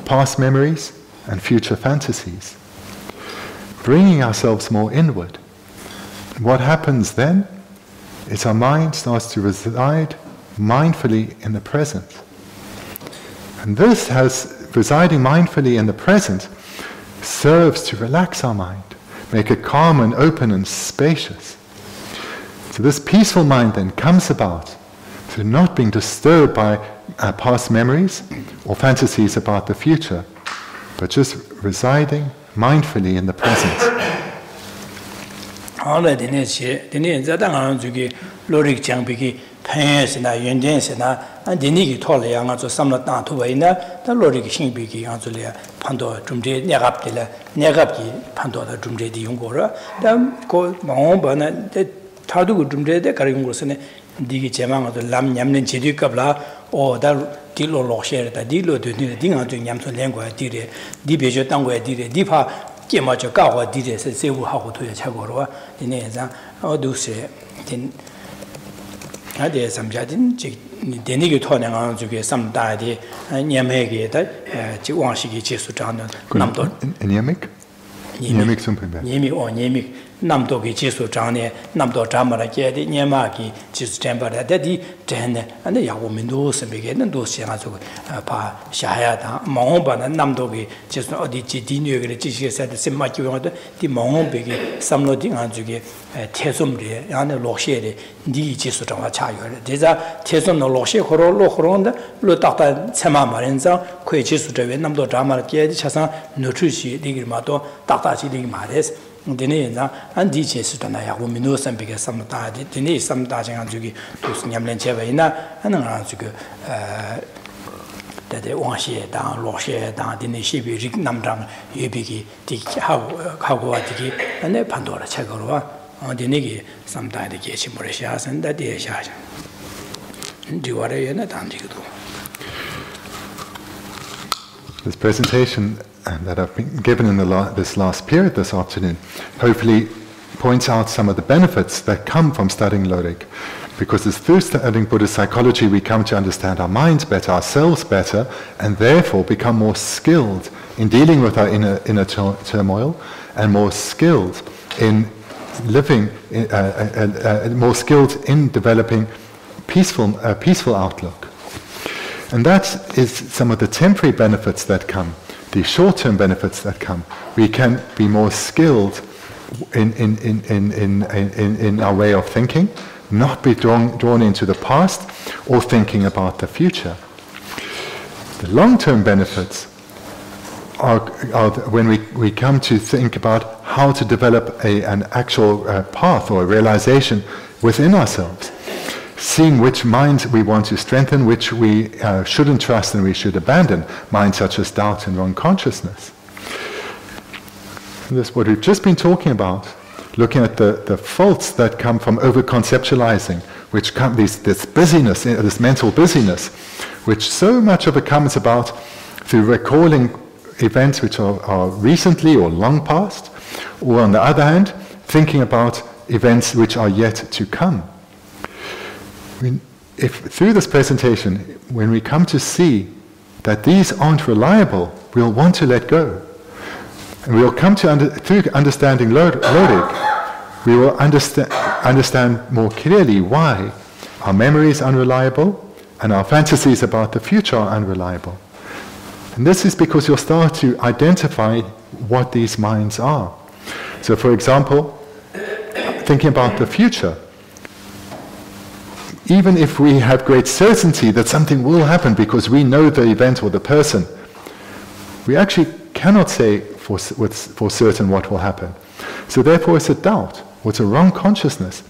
past memories and future fantasies, bringing ourselves more inward. And what happens then is our mind starts to reside mindfully in the present. And this residing mindfully in the present serves to relax our mind, make it calm and open and spacious. So this peaceful mind then comes about through not being disturbed by past memories or fantasies about the future, but just residing mindfully in the present. Lorig Session Pensina, Yundensina, and Bendigo Tolia, so some not to Wayna, the Lorig Shinbiki, Anzulia, Pando, Jumde, Negapi, Pando, Jumde, the Yungora, then go Mahomba, the Tardu Jumde, the Karingosene, Digi Jamang, the Lam Yamlin Chidikabla, or that Dilo Losher, the Dilo, the Dinga to Yamson Lengua, Dire, Dibejo Tangua, Dire, Dipa, Kimacho Gawa, Dire, say how to Chagorua, the Neza, or do say, I did some judging, Bendigo turning on to get some diety, and Yamegi, that Chiwanshi Jesu John, Namdo. Yamic? Yamic something bad. Yemi or Yemic, Namdogi Jesu Johnny, Namdo Jamara, Yamaki, Jesu Jampa, Daddy, Jen, and the Yawomindos and began and those Shanazo, Pa, Shahada, Mahomba, and Namdogi, just or the Gidino, the said the same much you want the Mahombi, some loading on to get Tesumri, and the Loshere, the Jesu Jama. These are Tesum no Loshe, Loronda, Lutata, Samamarenza, Que Jesu, Namdo Jamara, Chasan, Nutrici, Ligmato, Tatachi Ligmares. Dinena and DJ Sutana, Wominos and because some Dine, some Dajang Anzuki, to Yamlen Chevena, and Anzuki that the Wangxie Dang, Loxie Dang, the Nishibi Rik Namdang, Yubiki, the Hagua Tiki, and the Pandora Chagorua, on the Nigi, sometimes the Geshe Morishas and the Deashas. Do what I do. This presentation that I've been given in this last period this afternoon hopefully points out some of the benefits that come from studying Lorig. Because it's through studying Buddhist psychology we come to understand our minds better, ourselves better, and therefore become more skilled in dealing with our inner turmoil, and more skilled in living, more skilled in developing a peaceful outlook. And that is some of the temporary benefits that come, the short-term benefits that come. We can be more skilled in our way of thinking, not be drawn into the past or thinking about the future. The long-term benefits are when we come to think about how to develop an actual path or a realization within ourselves, seeing which minds we want to strengthen, which we shouldn't trust and we should abandon, minds such as doubt and wrong consciousness. And this is what we've just been talking about, looking at the faults that come from over-conceptualizing, which come this busyness, this mental busyness, which so much of it comes about through recalling events which are recently or long past, or on the other hand, thinking about events which are yet to come. If through this presentation, when we come to see that these aren't reliable, we'll want to let go. And we'll come to, through understanding Lorig, we will understand more clearly why our memory is unreliable and our fantasies about the future are unreliable. And this is because you'll start to identify what these minds are. So for example, thinking about the future, even if we have great certainty that something will happen because we know the event or the person, we actually cannot say for certain what will happen. So therefore it's a doubt, or it's a wrong consciousness.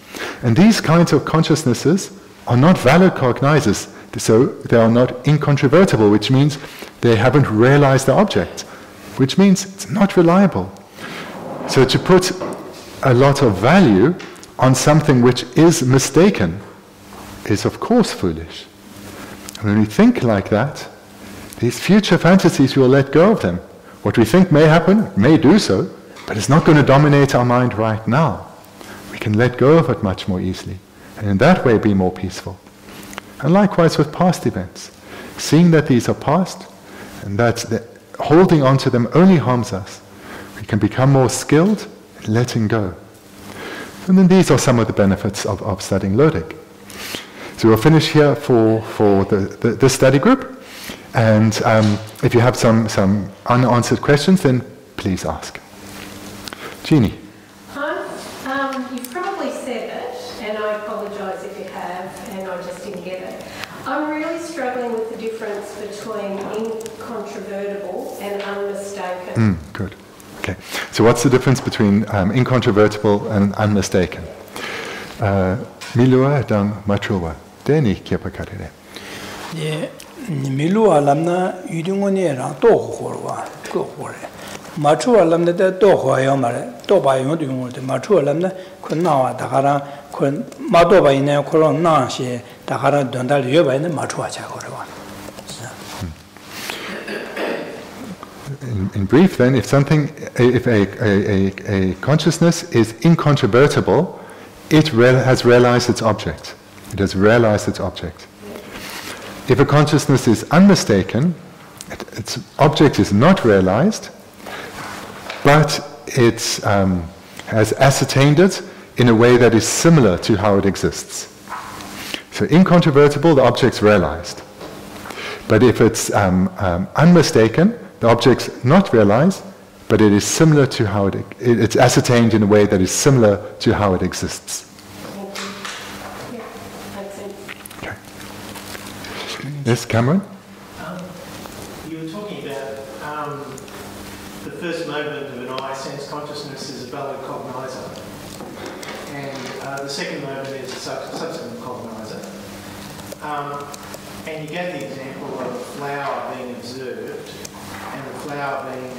And these kinds of consciousnesses are not valid cognizers, so they are not incontrovertible, which means they haven't realized the object, which means it's not reliable. So to put a lot of value on something which is mistaken is of course foolish. And when we think like that, these future fantasies, we'll let go of them. What we think may happen, may do so, but it's not going to dominate our mind right now. We can let go of it much more easily, and in that way be more peaceful. And likewise with past events, seeing that these are past, and that holding on to them only harms us, we can become more skilled in letting go. And then these are some of the benefits of studying Lorig. So we'll finish here for this study group. And if you have some unanswered questions, then please ask. Jeannie. Hi. You've probably said it, and I apologise if you have, and I just didn't get it. I'm really struggling with the difference between incontrovertible and unmistaken. Good. Okay. So what's the difference between incontrovertible and unmistaken? Milua dang matrua. Deni kiapakarere. Milua lamna yudingone ra tohorwa tohore. Matrua lamna da tohoyamare, tobayon de matrua lamna kunawa dagara kun madoba ine koron na she dagara dondal yoba ine matrua chagorwa. In brief then, if a consciousness is incontrovertible, it has realized its object. It has realized its object. If a consciousness is unmistaken, its object is not realized, but it has ascertained it in a way that is similar to how it exists. So incontrovertible, the object's realized. But if it's unmistaken, the object's not realized, but it is similar to how it's ascertained in a way that is similar to how it exists. Okay. Yes, Cameron? You were talking about the first moment of an I sense consciousness is a valid cognizer, and the second moment is a subsequent cognizer. And you gave the example of a flower being observed, and the flower being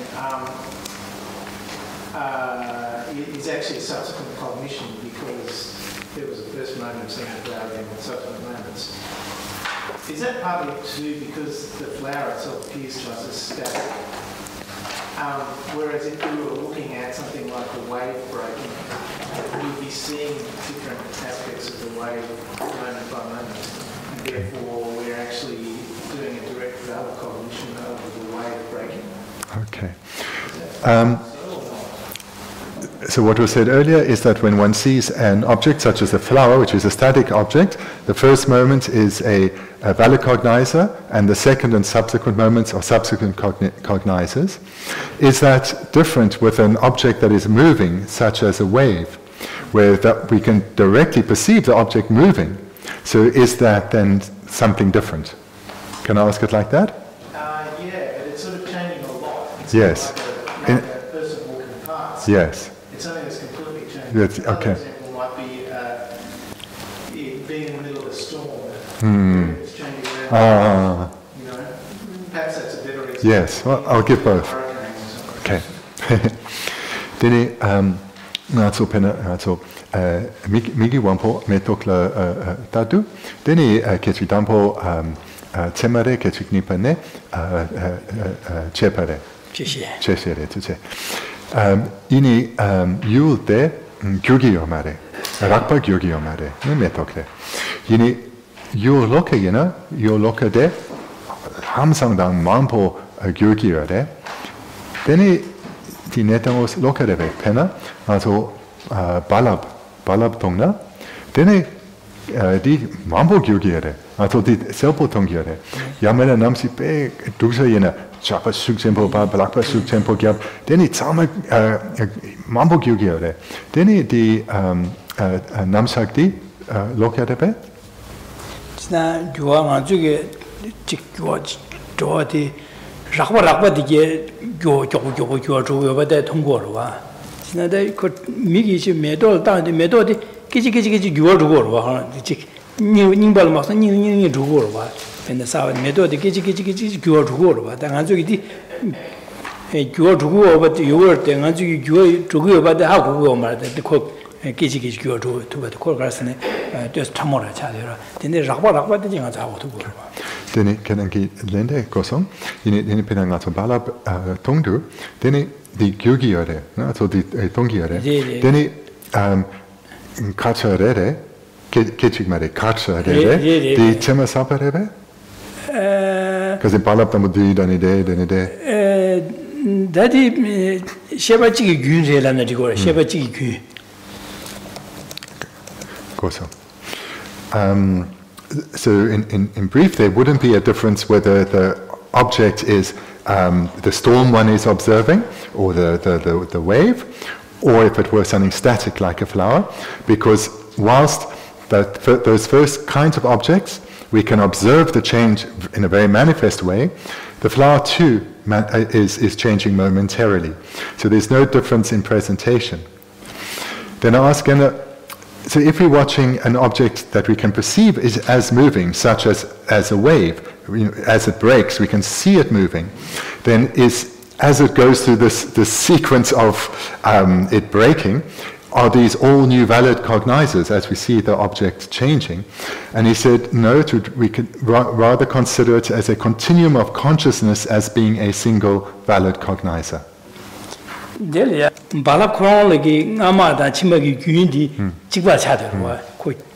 is actually a subsequent cognition because there was a first moment of seeing the flower and subsequent moments. Is that partly too because the flower itself appears to us as static? Whereas if we were looking at something like a wave breaking, we'd be seeing different aspects of the wave moment by moment, and therefore we're actually doing a direct valid cognition of the wave breaking. Okay. So what was said earlier is that when one sees an object such as a flower, which is a static object, the first moment is a valid cognizer, and the second and subsequent moments are subsequent cognizers. Is that different with an object that is moving, such as a wave, where we can directly perceive the object moving? So is that then something different? Can I ask it like that? Yeah, but it's sort of changing a lot. It's yes. Like a person walking past. Yes. It's something that's completely changed. That's, okay. Another example might be being in the middle of a storm. It's changing around. You know, perhaps that's a better example. Yes, well, I'll give both. Okay. Dene, migi wampo metokla tatu. Dene ketchik dampo temare ketchik nipane chepare. Cheshere, tuche. Ini yulte gyugi omare, rakpa gyugi omare, metokle. Ini yul loka yena, yul loka de hamsangdang mampo gyugi ore. Deni die netamos loka de pena, also balab tongna. Deni die mampo gyugi ore, also die selpo tongi ore. Yamena namsi pe duksa yena. Jampa suksempo ba balakpa suksempo gyab. Deni tsama mambo gyugyore. Deni di namsakti lokyadabe. Sna gyua ngajuge chik gyua gyua di rakba dige gyua ba da tonggo ba. Sna da ko migi chi medo da medo di kichi gyua ba ha chik ningbal ma san ning ba. And the South Medo, the Kitchi Guru, but the Hanzuki Guru, but you were the Hanzuki Guru, but the Haku, the cook, Kitchi Guru to the Corgas, just Tamora Chadera. Then the Rakwa, the Jingas out to go. Then it can get Lende Gosong, in it in Penangato Balab Tongdu, then it the Gyugiore, so the Tongiore, then it Kacharere, Kitchik Mare, Kacharere, the Chemasaparebe. Because in Palap Tamudi, Danide. Daddy Shebachi Gun, Lanadigo, Shebachi Gu. So, in brief, there wouldn't be a difference whether the object is the storm one is observing, or the wave, or if it were something static like a flower, because whilst those first kinds of objects, we can observe the change in a very manifest way, the flower too is changing momentarily. So there's no difference in presentation. Then I ask again, so if we're watching an object that we can perceive is as moving, such as a wave, as it breaks, we can see it moving, then as it goes through this sequence of it breaking, are these all new valid cognizers as we see the object changing? And he said, no, we could rather consider it as a continuum of consciousness as being a single valid cognizer. Delia, Balakron, like Amada, Chimagi, Guindi, Chiba Chaderwa,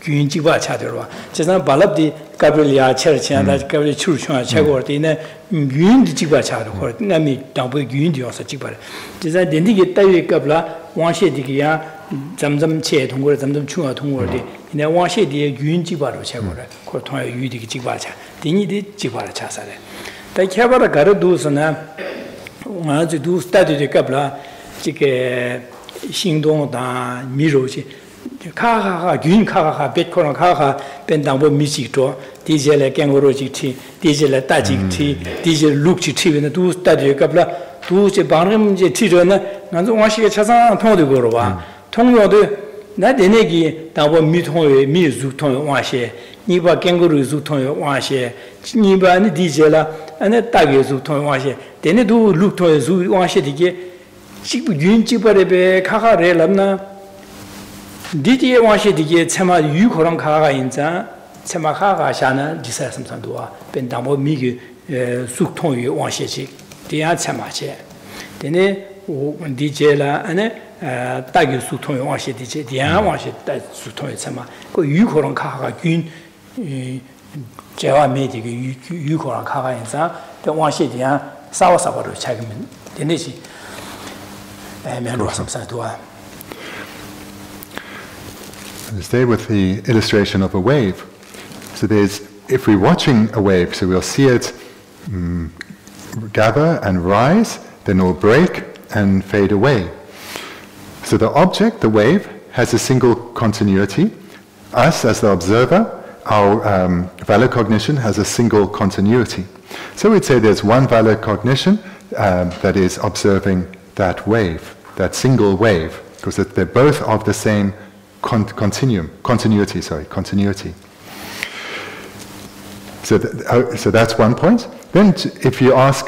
Guin Chiba Chaderwa. Just not Balab the Gabriela Church and that Gabriel Church on Chagor in a Guin Chiba Chader, Nami, Dambu Guindi or Chiba. Just I didn't get Tavi Gabla, one shade Digia, Zamzam Che, Tongo, Zamzam Chua Tongordi, in a one shade Guin Chiba Chagor, Cortoya Yudi Chibacha, Dini Chiba Chasare. They have a Garadus and to do study the Gabla. 这个行动的米肉去，卡哈云卡哈别可能卡哈变当我米去做，地下来干个肉去吃，地下来大鸡吃，地下鹿去吃，那都大这个不啦，都这帮人这吃着呢，俺这往西车上通的过了吧，通了的，那的那个当我米通米肉通往西，你把干个肉肉通往西， 니바니 디젤라 안에 딱에서 통화시 데네도 룩토에서 와시디게 식부 윤지버레베 카가레람나 디디에 와시디게 체마 유코랑 카가 인자 체마 카가샤나 디사슴산도와 벤다모 미기 숙통이 와시지 디야 체마체 데네 디젤라 안에 딱이 숙통이 와시디제 디야 와시 딱 숙통이 체마 그 유코랑 카가 균 제와 메디게 유코랑 카가 인자 데 와시디야 사와사바로 차기면 되네지 Stay with the illustration of a wave. So if we're watching a wave, so we'll see it gather and rise, then it will break and fade away. So the object, the wave, has a single continuity. Us, as the observer, our valid cognition has a single continuity. So we'd say there's one valid cognition that is observing that wave, that single wave, because they're both of the same continuity. So that's one point. Then if you ask,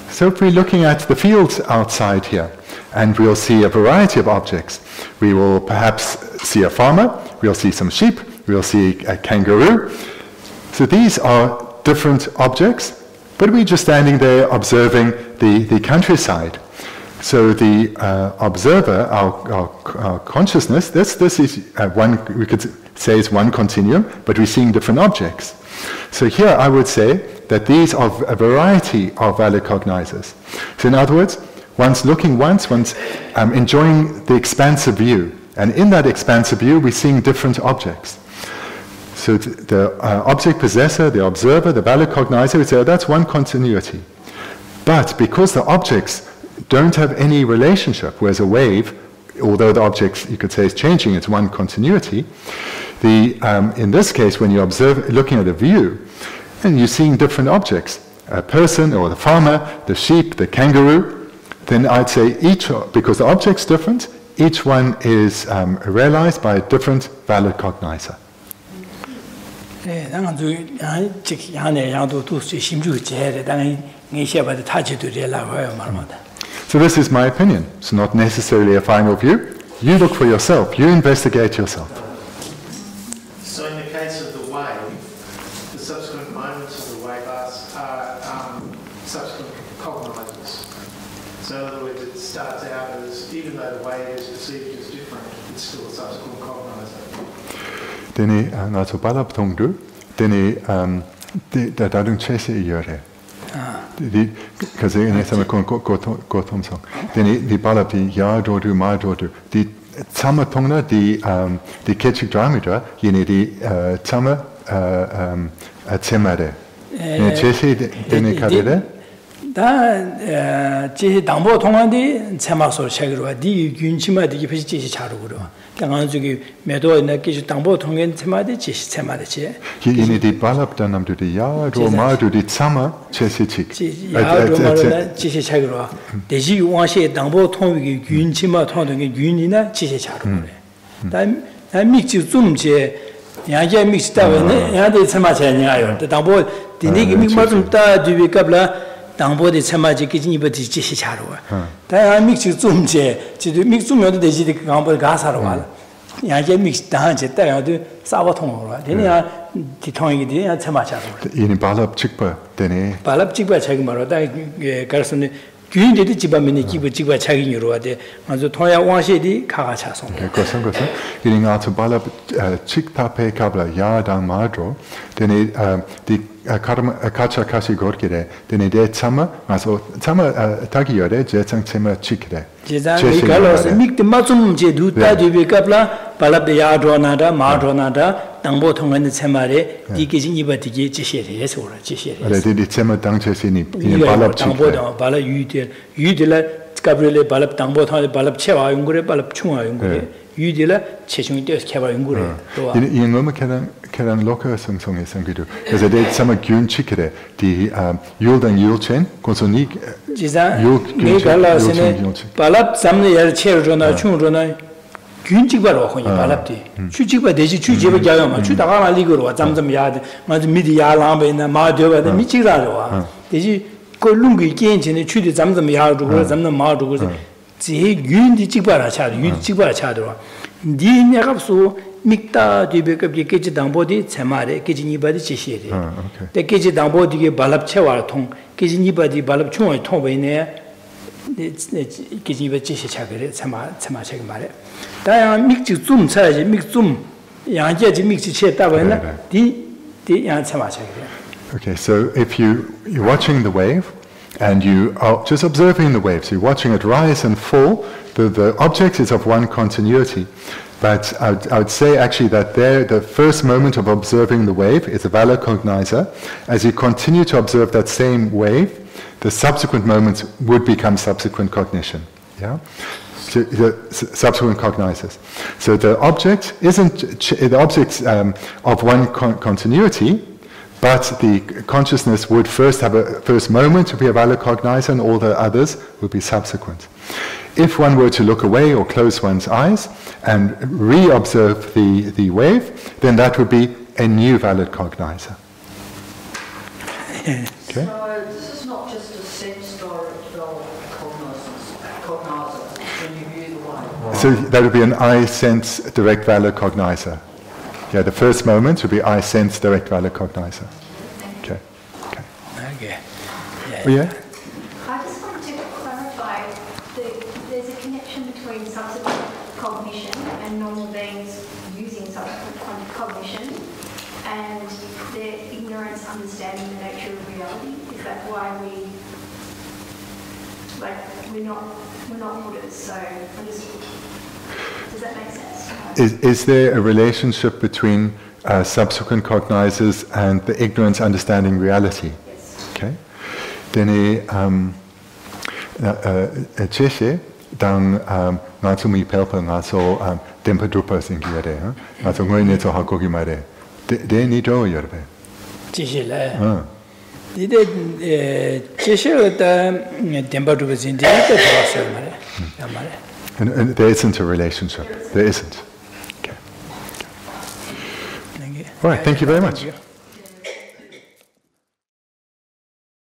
so if we're looking at the fields outside here, and we'll see a variety of objects, we will perhaps see a farmer, we'll see some sheep, we'll see a kangaroo. So these are different objects, but we're just standing there observing the countryside. So the observer, our consciousness, this is one, we could say is one continuum, but we're seeing different objects. So here I would say that these are a variety of valid cognizers. So in other words, one's looking one's enjoying the expansive view. And in that expansive view, we're seeing different objects. So the object possessor, the observer, the valid cognizer, we say, oh, that's one continuity. But because the objects don't have any relationship, whereas a wave, although the object, you could say, is changing, it's one continuity, in this case, when you observe, looking at a view, and you're seeing different objects, a person or the farmer, the sheep, the kangaroo, then I'd say because the object's different, each one is realized by a different valid cognizer. So this is my opinion. It's not necessarily a final view. You look for yourself. You investigate yourself. So in the case of the wave, the subsequent moments of the wave are subsequent cognizers. So in other words, it starts out as, even though the wave is perceived as different, it's still a subsequent cognizer. Deni naso balap tongdu, deni da dadung chese yore. Because in some gotom song, deni di balap di ya dodu ma dodu di tsama tongna di kechik dramidra yini di tsama atsemare. Ne chese deni kadere. 다 제 담보 통한데 체마소 책으로 디 균치마 디 비시 제시 자루로 당한 저기 매도에 기주 담보 통엔 체마데 제시 체마데지 이니 디 발랍 단남도 디 야도 마도 디 참아 제시치 야도 마도 제시 책으로 대지 와시 담보 통이 균치마 통의 균이나 제시 자루로 다 믹지 좀제 야게 믹스 따වෙ네 야데 체마 제냐요 담보 디니 믹마 좀따 디비캅라 당보의 체마지 기진이버지 지시 자루와 다야 믹스 좀제 지도 믹스 면도 되지 강보 가사로 와 야게 믹스 다한제 따야도 사바통으로 와 되냐 디통이 되냐 체마 자루 이니 발랍 직바 되네 발랍 직바 자기 말로 다 가르스네 균인데도 집안면에 기부 직바 자기로 와데 아주 통야 왕시디 가가 차송 그것은 이니 아트 발랍 직타페 카블라 야당 마드로 되네 디 카차 카시 거르게 되네 데 참아 마서 참아 타기여래 제창 체마 치크래 제자 이갈로스 믹드 마좀 제 두타 디비캅라 발랍데 야드로나다 마드로나다 당보 통하는 체마레 디게진 이바디게 지시해서 오라 지시해 그래 디 체마 당체시니 이 발랍 치크래 당보 발랍 유딜라 가브레레 발랍 당보 통하는 발랍 체와 용거래 발랍 충와 용거래 유딜라 체중이 되어서 개발 용거래 또 이 너무 계란 locker 성성에 생기도 그래서 대 참아 균 치크래 디 율당 율첸 고소니 지자 네 갈라스네 발랍 삼네 열 체르로나 충로나 균직바로 하고 발랍디 추직바 대지 추제바 자요마 추다가 리거로 잠잠 야데 맞아 미디 야랑베나 마되바데 미치라로 대지 콜룽기 겐진에 추디 잠잠 야르고 잠나 마르고 제 윤디 직바라 차도 윤디 직바라 차도 니냐갑소 mikta dibekap ye keji dangbo di chamare keji niba di cheshe de te keji dangbo di balap chewa thong keji niba di balap chung thong be ne keji niba cheshe chagare chama chage mare da yang mikji zum chaje mik zum yang je ji mikji che da ba na di yang chama chage. Okay, so if you're watching the wave and you are just observing the wave, so you're watching it rise and fall, the object is of one continuity. But I would say actually that the first moment of observing the wave is a valid cognizer. As you continue to observe that same wave, the subsequent moments would become subsequent cognition. Yeah, so the subsequent cognizers. So the object isn't the object's of one continuity, but the consciousness would first have a first moment to be a valid cognizer, and all the others would be subsequent. If one were to look away or close one's eyes and re-observe the wave, then that would be a new valid cognizer. Okay? So this is not just a sense cognizer when you view the wave. So that would be an eye-sense direct valid cognizer. Yeah, the first moment would be eye-sense direct valid cognizer. Okay. Okay. Okay. Oh, yeah? I just wanted to clarify that there's a connection between subsequent cognition and normal beings using subsequent cognition and their ignorance understanding the nature of reality. Is that why we're not Buddhists? So does that make sense? Is there a relationship between subsequent cognizers and the ignorance understanding reality? Yes. Okay. Then Geshe dang ngatsumi pelpa ngaso tempa drupa singiyare ngaso ngoine to hakogi mare de ni do yorbe Geshe la dide Geshe da tempa drupa singiyare to hakogi mare. And there isn't a relationship. There isn't. Okay. Thank you. All right. Thank you very much. Thank you.